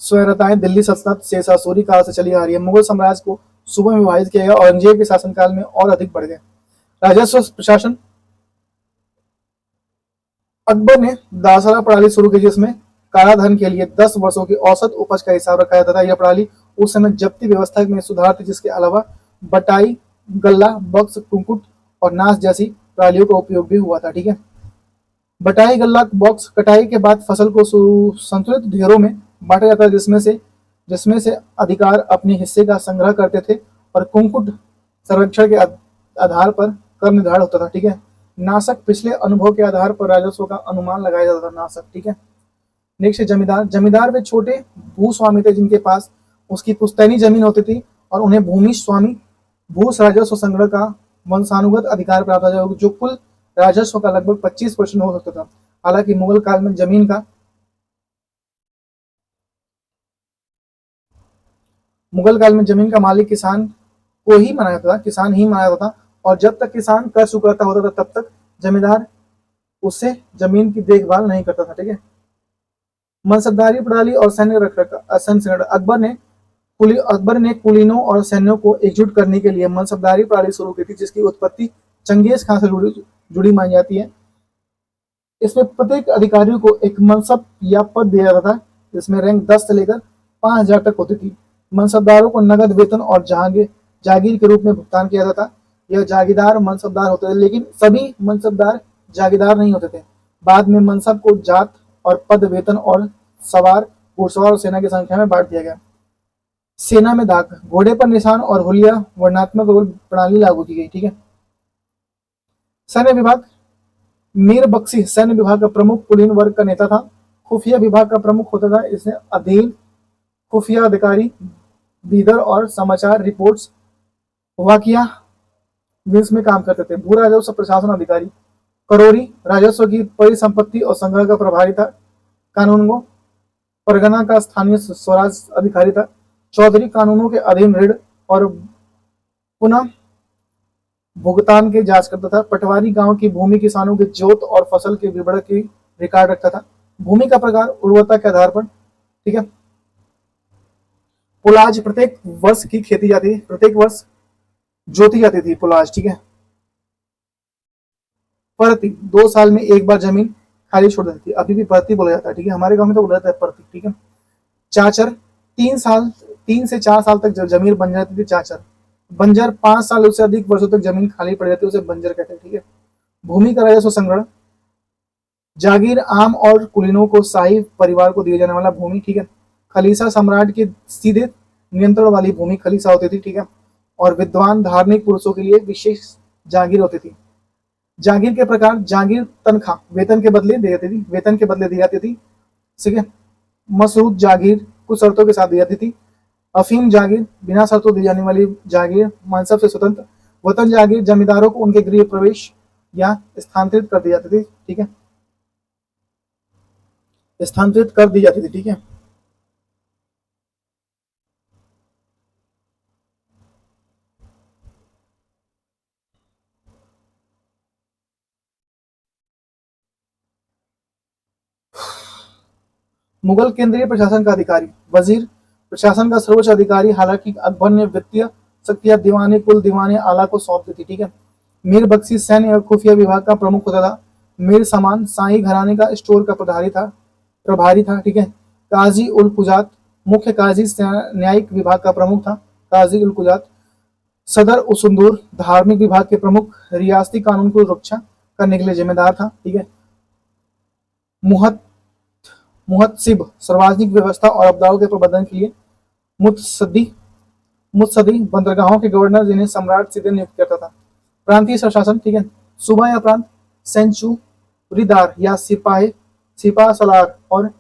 स्वैरताएं दिल्ली सल्तनत शेषासुरी काल से चली आ रही है। मुगल साम्राज्य को सूबों में विभाजित किया गया, औरंगजेब के शासनकाल में और अधिक बढ़ गए। राजस्व प्रशासन, अकबर ने दासरा प्रणाली शुरू की, जिसमें काराधन के लिए 10 वर्षों की औसत उपज का हिसाब रखा जाता था। यह प्रणाली उस समय जब्ती व्यवस्था में सुधार थी, जिसके अलावा बटाई, गल्ला, बक्स, कुंकुट और नाश जैसी प्रणालियों का उपयोग भी हुआ था, ठीक है। बटाई, गल्ला, बॉक्स कटाई के बाद फसल को संतुलित ढेरों में बांटा जाता है, जिसमें से अधिकार अपने हिस्से का संग्रह करते थे और कुंकुट सर्वेक्षण के आधार पर कर निर्धारण होता था, ठीक है। नाशक, पिछले अनुभव के आधार पर राजस्व का अनुमान लगाया जाता था, नाशक, ठीक है। नेक्स्ट जमींदार वे छोटे भूस्वामी थे, जिनके पास उसकी पुश्तैनी जमीन होती थी और उन्हें भूमि स्वामी भूस राजस्व संग्रह का वंशानुगत अधिकार प्राप्त था, जो कुल राजस्व का लगभग 25% हो सकता था। हालांकि मुगल काल में जमीन का मालिक किसान ही माना जाता था और जब तक किसान कर चुकाता होता था तब तक जमींदार उससे जमीन की देखभाल नहीं करता था, ठीक है। मनसबदारी प्रणाली और सैन्य संगठन, अकबर ने कुलीनों और सैन्यों को एकजुट करने के लिए मनसबदारी प्रणाली शुरू की थी, जिसकी उत्पत्ति चंगेज खान से जुड़ी मानी जाती है। इसमें प्रत्येक अधिकारियों को एक मनसब या पद दिया जाता था, इसमें रैंक 10 से लेकर 5,000 तक होती थी। मनसबदारों को नगद वेतन और जागीर के रूप में भुगतान किया जाता। यह जागीरदार मनसबदार होते थे, लेकिन सभी मनसबदार जागीरदार नहीं होते थे। बाद में मनसब को जात और पद, वेतन और सवार, घुड़सवार और सेना की संख्या में बांट दिया गया। सेना में दाग, घोड़े पर निशान और हुलिया वर्णात्मक रोल प्रणाली लागू की गई। ठीक है। सैन्य विभाग, मीर बख्शी सैन्य विभाग का प्रमुख कुलीन वर्ग का नेता था। खुफिया विभाग का प्रमुख होता था। इसने अधीन खुफिया अधिकारी, बीदर और समाचार रिपोर्ट्स, वाकिया विंस में काम करते थे। भू राजस्व प्रशासन अधिकारी, करोरी राजस्व की परिसंपत्ति और संग्रह का प्रभारी था। कानूनगो परगना का स्थानीय स्वराज अधिकारी था। चौधरी कानूनों के अधीन ऋण और पुनः भुगतान की जांच करता था। पटवारी गांव की भूमि किसानों के जोत और फसल के विवरण की रिकॉर्ड रखता था। भूमि का प्रकार उर्वरता के आधार पर। ठीक है। पुलाज प्रत्येक वर्ष की खेती जाती थी, प्रत्येक वर्ष जोती जाती थी पुलाज। ठीक है। परती 2 साल में एक बार जमीन खाली छोड़ देती थी, अभी भी परती बोला जाता है। ठीक है। हमारे गांव में तो बोला जाता है परती। ठीक है। चाचर 3 से 4 साल तक जमीन बन जाती थी। चाचर बंजर 5 साल उससे अधिक वर्षों तक जमीन खाली पड़ जाती है, उसे बंजर कहते हैं। ठीक है। भूमि का राजस्व संग्रहण, जागीर आम और कुलीनों को शाही परिवार को दिया जाने वाला भूमि। ठीक है। खलीसा सम्राट के सीधे नियंत्रण वाली भूमि खलीसा होती थी। ठीक है। और विद्वान धार्मिक पुरुषों के लिए विशेष जागीर होती थी। जागीर के प्रकार, जागीर तनख्वाह वेतन के बदले दी जाती थी, वेतन के बदले दी जाती थी। ठीक है। मसरूद जागीर कुछ शर्तों के साथ दी जाती थी। अफीम जागीर बिना शर्तों दी जाने वाली जागीर, मनसब से स्वतंत्र। वतन जागीर जमींदारों को उनके गृह प्रवेश या स्थानांतरित कर दी जाती थी। ठीक है। स्थानांतरित कर दी जाती थी। ठीक है। मुगल केंद्रीय प्रशासन का अधिकारी, वजीर प्रशासन का सर्वोच्च अधिकारी। हालांकि अकबर ने वित्तीय शक्तियां दीवाने कुल दीवाने आला को सौंप दी थी। ठीक है। मीर बख्शी सैन्य और खुफिया विभाग का प्रमुख होता था। मीर सामान शाही घराने का स्टोर का प्रभारी था। ठीक है। काजी उल कुजात मुख्य काजी न्यायिक विभाग का प्रमुख था। काजी उल कुजात सदर उसुंदूर धार्मिक विभाग के प्रमुख, रियासती कानून को रक्षा करने के लिए जिम्मेदार था। ठीक है। मुहत मुहतसिब सार्वजनिक व्यवस्था और आपदाओं के प्रबंधन के लिए। मुतसदी मुतसदी बंदरगाहों के गवर्नर, जिन्हें सम्राट सीधे नियुक्त करता था। प्रांतीय प्रशासन। ठीक है। सूबा या प्रांत, सेंचुरीदार या सिपा सलार और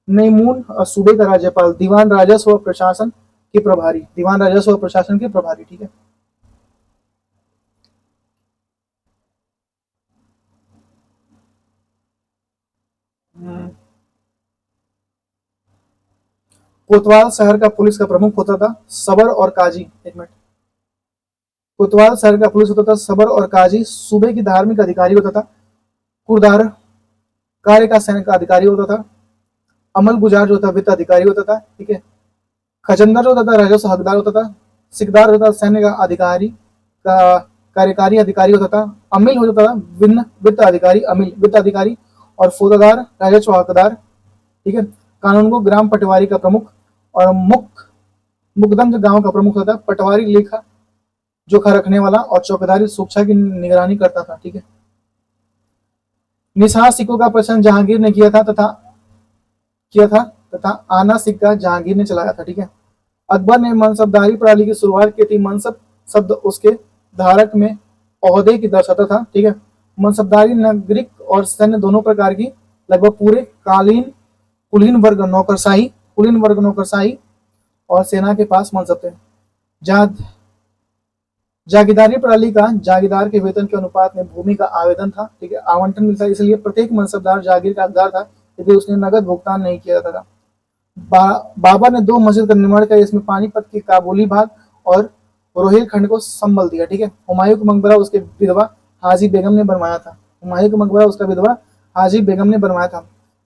नैमून सूबे का राज्यपाल। दीवान राजस्व व प्रशासन के प्रभारी, दीवान राजस्व व प्रशासन के प्रभारी। ठीक है। कोतवाल शहर का पुलिस का प्रमुख होता था। सबर और काजी, एक मिनट, कोतवाल शहर का पुलिस होता था। सबर और काजी सूबे की धार्मिक अधिकारी होता था। कुरदार कार्य का सैनिक का अधिकारी होता था। अमल गुजार जो था वित्त अधिकारी होता था। ठीक है। खजंदर जो होता था राजस्व हकदार होता था। सिकदार होता था सैन्य का अधिकारी का कार्यकारी अधिकारी होता था। अमिल होता था विन्न वित्त अधिकारी, अमिल वित्त अधिकारी। और फौजदार राजस्व हकदार। ठीक है। कानून को ग्राम पटवारी का प्रमुख और मुकदम जो गांव का प्रमुख होता है। पटवारी लेखा जोखा रखने वाला और चौकीदारी सुरक्षा की निगरानी करता था। ठीक है। निसार सिक्कों का प्रचलन जहांगीर ने किया था तथा आना सिक्का जहांगीर ने चलाया था। ठीक है। अकबर ने मनसबदारी प्रणाली की शुरुआत की थी। मनसब शब्द उसके धारक में ओहदे की दर्शाता था। ठीक है। मनसबदारी नागरिक और सैन्य दोनों प्रकार की लगभग पूरे कुलीन वर्ग नौकरशाही और सेना के पास मनसब थे। जहां जागीरदारी प्रणाली का जागीरदार के वेतन के अनुपात में भूमि का आवेदन था। ठीक है। आवंटन मिलता, इसलिए प्रत्येक मनसबदार जागीर का हकदार था यदि उसने नगद भुगतान नहीं किया जाता था। बाबर ने 2 मस्जिद का निर्माण किया, इसमें पानीपत के काबुली भाग और रोहिल खंड को संबल दिया। ठीक है। हुमायूं का मकबरा उसके विधवा हाजी बेगम ने बनवाया था। हुमायूं का मकबरा उसका विधवा हाजी बेगम ने बनवाया था।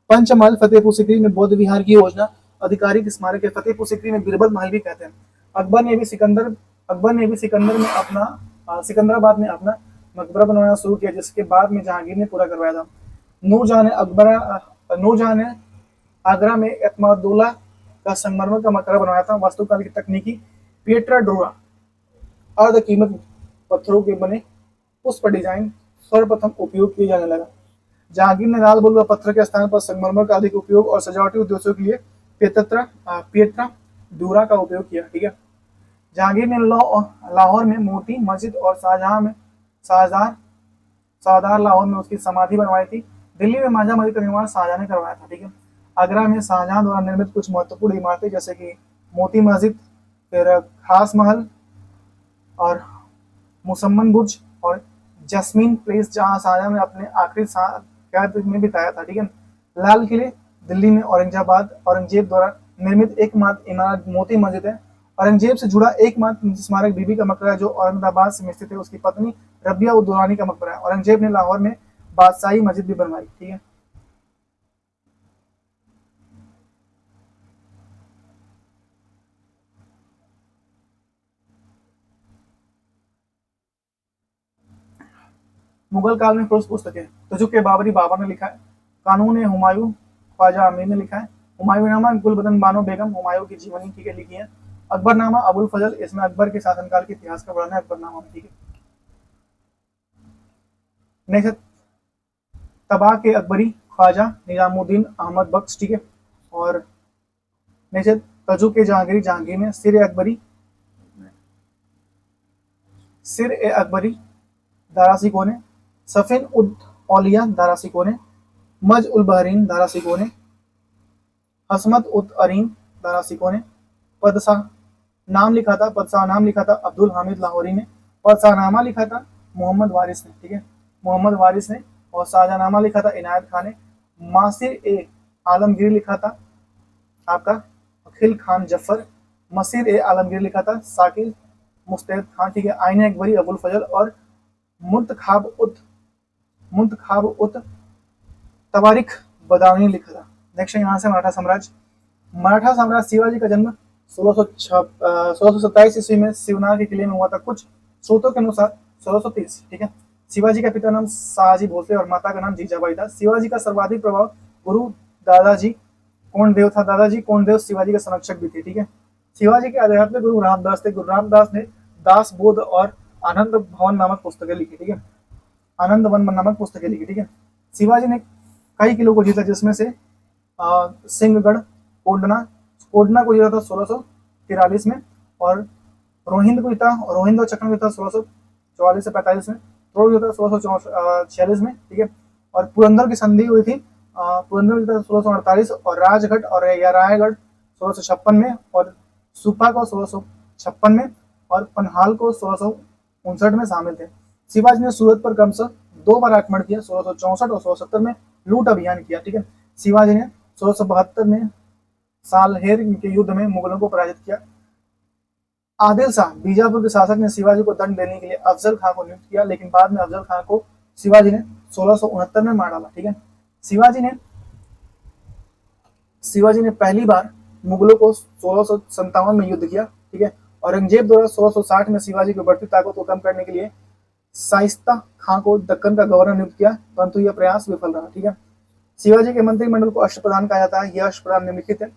पंचमहल फतेहपुर सीकरी में बौद्ध विहार की योजना अधिकारी के स्मारक है। फतेहपुर सीकरी में बीरबल महल भी कहते हैं। अकबर ने भी सिकंदराबाद में अपना मकबरा बनवाना शुरू किया, जिसके बाद में जहांगीर ने पूरा करवाया था। नूरजहां ने आगरा में एतमादुल्ला का संगमरमर का मकबरा बनवाया था। वास्तुकला की तकनीकी पिएट्रा डोरा अर्ध कीमत पत्थरों के बने पुष्प डिजाइन सर्वप्रथम उपयोग किया जाने लगा। जहांगीर ने लाल बलुआ पत्थर के स्थान पर संगमरमर का अधिक उपयोग और सजावटी उद्देश्यों के लिए पिएट्रा डूरा का उपयोग किया। ठीक है। जहांगीर ने लाहौर में मोती मस्जिद और शाहजहां शाहदार लाहौर में उसकी समाधि बनवाई थी। दिल्ली में मांझा मस्जिद का निर्माण शाहजहां ने करवाया था। ठीक है। आगरा में शाहजहां द्वारा निर्मित कुछ महत्वपूर्ण इमारतें जैसे कि मोती मस्जिद, फिर खास महल और मुसम्मन बुर्ज और जैस्मीन प्लेस, जहां शाहजहां ने अपने आखिरी साल कैद में बिताया था। ठीक है। लाल किले दिल्ली में औरंगजेब द्वारा निर्मित एकमात्र इमारत मोती मस्जिद है। औरंगजेब से जुड़ा एकमात्र स्मारक बीबी का मकबरा है, जो औरंगाबाद में स्थित है। उसकी पत्नी रबिया उद दुरानी का मकबरा है। औरंगजेब ने लाहौर में बादशाही मस्जिद भी बनवाई। ठीक है। मुगल काल में प्रमुख पुस्तकें तजुक के बाबरी बाबर ने लिखा है। कानून ए हुमायूं ख्वाजा आमिर ने लिखा है। हुमायूंनामा गुलबदन बानो बेगम हुमायूं की जीवनी की लिखी है। अकबरनामा अबुल फजल, इसमें अकबर के शासनकाल के इतिहास का वर्णन है अकबरनामा में। ठीक है। नेक्स्ट तबाह के अकबरी ख्वाजा निजामुद्दीन अहमद बख्श। ठीक है। और नेक्स्ट तजु के जहांगीरी, जहांगीर ने सिर ए अकबरी दारासी को ने सफिन उद औलिया दारासी को ने मज उल बहरीन दारासी को ने हसमत उद अरीन दारासी को ने पदशाह नाम लिखा था अब्दुल हामिद लाहौरी ने। पदशाहनामा लिखा था मोहम्मद वारिस ने। ठीक है। मोहम्मद वारिस ने। और शाहजहानामा लिखा था इनायत खान ने। मासिर ए आलमगीर लिखा था आपका अखिल खान जफर। मसीर ए आलमगीर लिखा था साकिब मुस्तैद खान। ठीक है। आईने अकबरी अबुल फजल और मुंतखाब उत तवारिख बदाऊनी ने लिखा था। नेक्स्ट यहाँ से मराठा साम्राज्य शिवाजी का जन्म 1627 ईस्वी में शिवनाथ के किले में हुआ था। कुछ स्रोतों के अनुसार 1630। ठीक है। शिवाजी का पिता नाम शाहजी भोसले और माता का नाम जीजाबाई था। शिवाजी का सर्वाधिक प्रभाव गुरु दादाजी कोंडदेव था। दादाजी कोंडदेव शिवाजी के संरक्षक भी थे। ठीक है। शिवाजी के आध्यात्मिक गुरु रामदास थे। गुरु रामदास ने दास बोध और आनंद भवन नामक पुस्तकें लिखी। ठीक है। आनंद वन नामक पुस्तकें लिखी। ठीक है। शिवाजी ने कई किलों को जीता, जिसमें से सिंहगढ़, कोडना को जीता था 1643 में, और रोहिंद को जीता, रोहिंद और चक्रण को जीता 1644 से 45 में, तोड़ जीता 1646 में। ठीक है। और पुरंदर की संधि हुई थी, पुरंदर जीता 1648, और राजगढ़ और या रायगढ़ 1656 में, और सुपा को 1656 में, और पनहाल को 1659 में शामिल थे। शिवाजी ने सूरत पर क्रमशः 2 बार आक्रमण किया, 1664 और 1670 में लूट अभियान किया। ठीक है। शिवाजी ने 1672 में सालहेर के युद्ध में मुगलों को पराजित किया। आदिल शाह बीजापुर के शासक ने शिवाजी को दंड देने के लिए अफजल खां को नियुक्त किया, लेकिन बाद में अफजल खां को शिवाजी ने 1669 में मार डाला। ठीक है। शिवाजी ने पहली बार मुगलों को 1657 में युद्ध किया। ठीक है। औरंगजेब द्वारा 1660 में शिवाजी की बढ़ती ताकत को कम करने के लिए शाइस्ता खां को दक्कन का गवर्नर नियुक्त किया, परंतु यह प्रयास विफल रहा। ठीक है। शिवाजी के मंत्रिमंडल को अष्टप्रधान कहा जाता है। यह अष्टप्रधान निम्नलिखित है: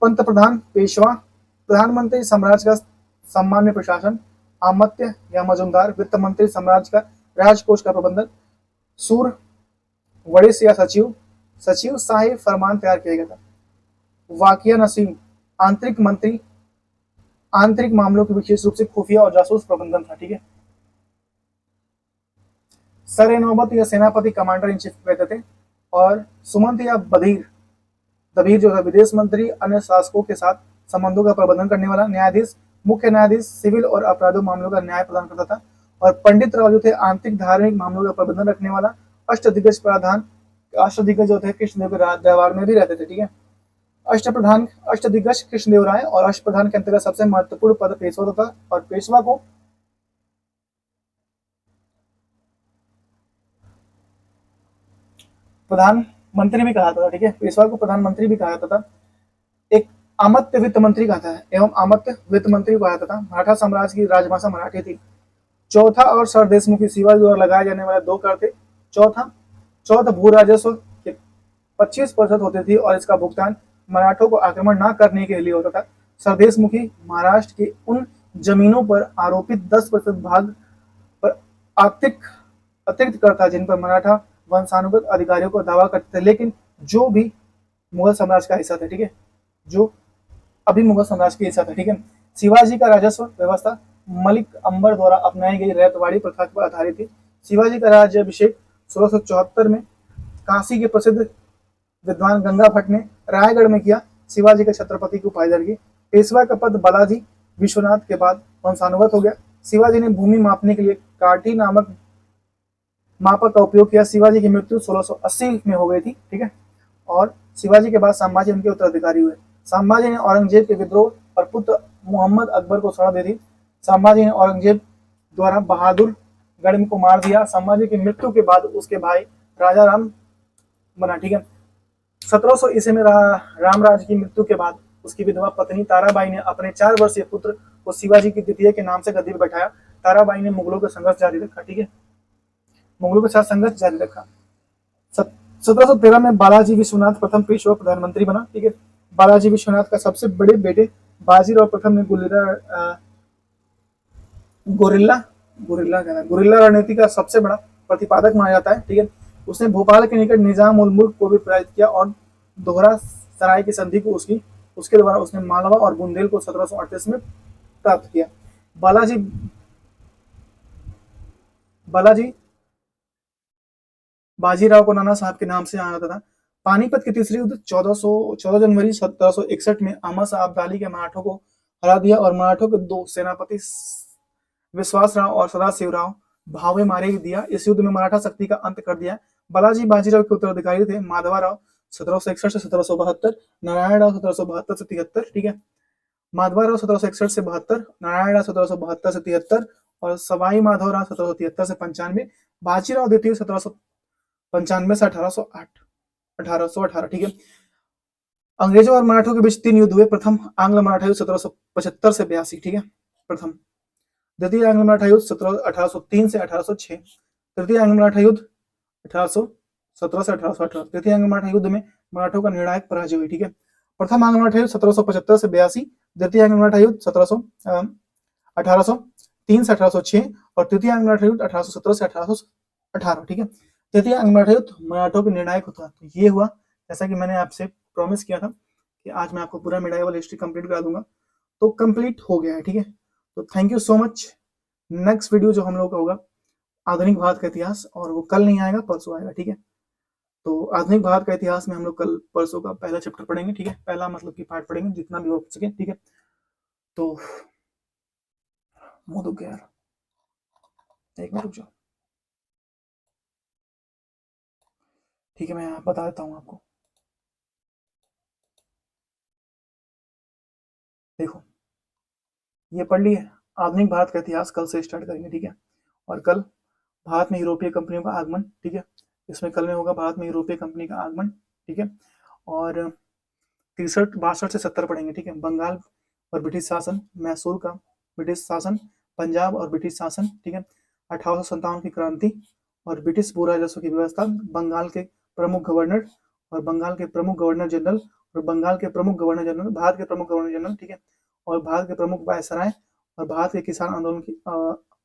पंत प्रधान, पेशवा, प्रधानमंत्री साम्राज्य का सामान्य प्रशासन, आमत्य या मजुमदार, वित्त मंत्री साम्राज्य का राजकोष का प्रबंधन, सूर, वरिष्ठ या सचिव, सचिव शाही फरमान तैयार किया गया था। वाकिया नसीम आंतरिक मंत्री, आंतरिक मामलों के विशेष रूप से खुफिया और जासूस प्रबंधन था। ठीक है। सर नौबत या सेनापति कमांडर इन चीफ कहते थे, और सुमंत या दबीर जो था विदेश मंत्री, अन्य शासकों के साथ संबंधों का प्रबंधन करने वाला। न्यायाधीश, मुख्य न्यायाधीश सिविल और अपराधों मामलों का न्याय प्रदान करता था। और पंडित राव जो थे आंतरिक धार्मिक मामलों का प्रबंधन रखने वाला। अष्टदिग्गज जो थे कृष्णदेव के दरबार में भी रहते थे। ठीक है। अष्टदिग्गज कृष्णदेव राय और अष्टप्रधान के अंतर्गत सबसे महत्वपूर्ण पद पेशवा था, और पेशवा को प्रधानमंत्री भी कहा था। ठीक है। पेशवा को प्रधानमंत्री भी कहा जाता था। एक आमत्य वित्त मंत्री कहा था, एवं आमत्य वित्त मंत्री कहा जाता था। मराठा साम्राज्य की राजभाषा मराठी थी। चौथा और सर देशमुखी शिवाजी द्वारा लगाए जाने वाले 2 कर थे। चौथा भू राजस्व 25% होती थी और इसका भुगतान मराठों को आक्रमण न करने के लिए होता था। स्वदेशमुखी महाराष्ट्र के उन जमीनों पर आरोपित 10% भाग पर अतिरिक्त अतिरिक्त कर था जिन पर मराठा वंशानुगत अधिकारियों को दावा करते थे, लेकिन जो भी मुगल साम्राज्य का हिस्सा था, ठीक है, जो अभी मुगल साम्राज्य के हिस्सा था, ठीक है। शिवाजी का राजस्व व्यवस्था मलिक अंबर द्वारा अपनाई गई रैयतवाड़ी प्रथा पर आधारित थी। शिवाजी का राज्याभिषेक 1674 में काशी के प्रसिद्ध विद्वान गंगा भट्ट ने रायगढ़ में किया। शिवाजी के छत्रपति की उपाधि दर्ज की। पेशवा का पद बालाजी विश्वनाथ के बाद वंशानुगत हो गया। शिवाजी ने भूमि मापने के लिए काठी नामक मापक का उपयोग किया। शिवाजी की मृत्यु 1680 में हो गई थी, ठीक है, और शिवाजी के बाद संभाजी उनके उत्तराधिकारी हुए। संभाजी ने औरंगजेब के विद्रोह और पुत्र मोहम्मद अकबर को सड़ा दे दी। संभाजी ने औरंगजेब द्वारा बहादुरगढ़ को मार दिया। संभाजी की मृत्यु के बाद उसके भाई राजा राम बना, ठीक है। 1700 ईस्वी में रामराज की मृत्यु के बाद उसकी विधवा पत्नी ताराबाई ने अपने 4 वर्षीय पुत्र को शिवाजी की द्वितीय के नाम से गद्दी पर बैठाया। ताराबाई ने मुगलों का संघर्ष जारी रखा, ठीक है, मुगलों के साथ संघर्ष जारी रखा। 1713 में बालाजी विश्वनाथ प्रथम पेशवा प्रधानमंत्री बना, ठीक है। बालाजी विश्वनाथ का सबसे बड़े बेटे बाजीराव प्रथम ने गुरिल्ला रणनीति का सबसे बड़ा प्रतिपादक माना जाता है, ठीक है। उसने भोपाल के निकट निजाम उल मुल्क को भी पराजित किया और दोहरा सराय की संधि को उसके द्वारा उसने मालवा और बुंदेल को 1738 में प्राप्त किया। बालाजी बाजीराव को नाना साहब के नाम से जाना जाता था। पानीपत की तीसरी युद्ध 14 जनवरी 1761 में अहमद शाह अब्दाली के मराठों को हरा दिया और मराठों के 2 सेनापति विश्वासराव और सदाशिवराव भावे मारे दिया। इस युद्ध में मराठा शक्ति का अंत कर दिया। बालाजी बाजीराव के उत्तराधिकारी थे माधवाराव 1761 से 1772, नारायण राव 1772 से 73, ठीक है। माधवाराव 1761 से 72, नारायण राव 1772 से 73 और सवाई माधवराव 1773 से 95, बाजीराव द्वितीय 1795 से 1818, ठीक है। अंग्रेजों और मराठों के बीच 3 युद्ध हुए। प्रथम आंग्ल मराठा युद्ध 1775 से 82, ठीक है, प्रथम। द्वितीय आंग्ल मराठा युद्ध 1803 से 1806। तृतीय आंग्ल मराठा युद्ध 1817 से 1818। तृतीय आंग्ल मराठा युद्ध में मराठों का निर्णायक पराजय हुई, ठीक है। प्रथम आंग्ल मराठा युद्ध 1775 से 82, द्वितीय आंग्ल मराठा युद्ध 1803 से 1806 और तृतीय आंग्ल मराठा युद्ध 1817 से 1818, ठीक है। तृतीय आंग्ल मराठा युद्ध मराठों के निर्णायक होता। तो ये हुआ, जैसा कि मैंने आपसे प्रॉमिस किया था कि आज मैं आपको पूरा मेडाइवल हिस्ट्री कंप्लीट करा दूंगा, तो कंप्लीट हो गया है, ठीक है। तो thank you so much. Next video जो हम लोग का होगा आधुनिक भारत का इतिहास, और वो कल नहीं आएगा, परसों आएगा, ठीक है। तो आधुनिक भारत का इतिहास में हम लोग कल परसों का पहला चैप्टर पढ़ेंगे, ठीक है, पहला मतलब कि पार्ट पढ़ेंगे जितना भी हो सके, ठीक है। तो मुंह दुख गया यार, एक मिनट रुक जाओ, ठीक है, मैं बता देता हूँ आपको। देखो, ये पढ़ लिए आधुनिक भारत का इतिहास, कल से स्टार्ट करेंगे, ठीक है। और कल भारत में यूरोपीय कंपनियों का आगमन, ठीक है, इसमें कल में होगा भारत में यूरोपीय कंपनी का आगमन, ठीक है। और 63 62 से 70 पढ़ेंगे, ठीक है। बंगाल और ब्रिटिश शासन, मैसूर का ब्रिटिश शासन, पंजाब और ब्रिटिश शासन, ठीक है। 1857 की क्रांति और ब्रिटिश भू राजस्व की व्यवस्था, बंगाल के प्रमुख गवर्नर और बंगाल के प्रमुख गवर्नर जनरल और बंगाल के प्रमुख गवर्नर जनरल, भारत के प्रमुख गवर्नर जनरल, ठीक है, और भारत के प्रमुख वायसराय और भारत के किसान आंदोलन की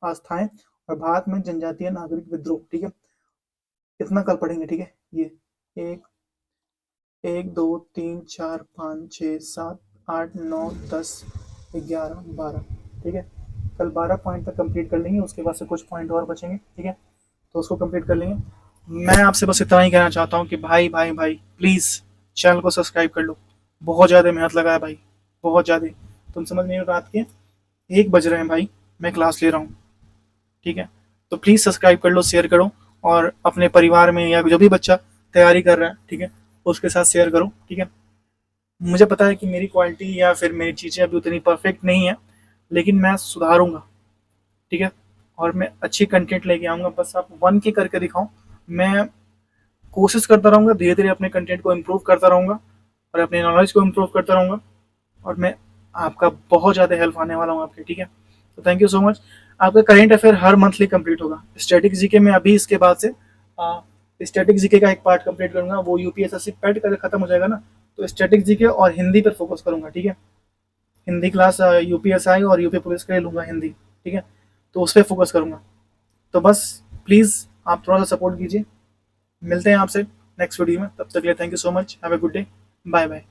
आस्थाएं और भारत में जनजातीय नागरिक विद्रोह, ठीक है। इतना कल पढ़ेंगे, ठीक है। ये 1 2 3 4 5 6 7 8 9 10 11 12, ठीक है। कल 12 पॉइंट तक कंप्लीट कर लेंगे, उसके बाद से कुछ पॉइंट और बचेंगे, ठीक है, तो उसको कंप्लीट कर लेंगे। मैं आपसे बस इतना ही कहना चाहता हूँ कि भाई भाई भाई प्लीज़ चैनल को सब्सक्राइब कर लो। बहुत ज़्यादा मेहनत लगा है भाई, बहुत ज़्यादा। तुम समझ नहीं हो, रात के 1 बज रहे हैं भाई, मैं क्लास ले रहा हूँ, ठीक है। तो प्लीज़ सब्सक्राइब कर लो, शेयर करो और अपने परिवार में या जो भी बच्चा तैयारी कर रहा है, ठीक है, उसके साथ शेयर करो, ठीक है। मुझे पता है कि मेरी क्वालिटी या फिर मेरी चीज़ें अभी उतनी परफेक्ट नहीं है, लेकिन मैं सुधारूंगा, ठीक है, और मैं अच्छी कंटेंट लेके आऊँगा। बस आप 1 के करके दिखाओ, मैं कोशिश करता रहूँगा, धीरे धीरे अपने कंटेंट को इम्प्रूव करता रहूँगा और अपने नॉलेज को इम्प्रूव करता रहूँगा, और मैं आपका बहुत ज़्यादा हेल्प आने वाला हूँ आपके, ठीक है। तो थैंक यू सो मच। आपका करेंट अफेयर हर मंथली कंप्लीट होगा। स्टैटिक जीके में अभी इसके बाद से स्टैटिक जीके का एक पार्ट कंप्लीट करूंगा, वो यूपीएसएससी पेट कर खत्म हो जाएगा ना, तो स्टैटिक जीके और हिंदी पर फोकस करूंगा, ठीक है। हिंदी क्लास यूपीएसआई और यूपी पुलिस के लिए लूंगा हिंदी, ठीक है। तो उस पर फोकस करूंगा। तो बस प्लीज़ आप थोड़ा सा सपोर्ट कीजिए। मिलते हैं आपसे नेक्स्ट वीडियो में, तब तक के लिए thank you so much, have a good day, bye bye.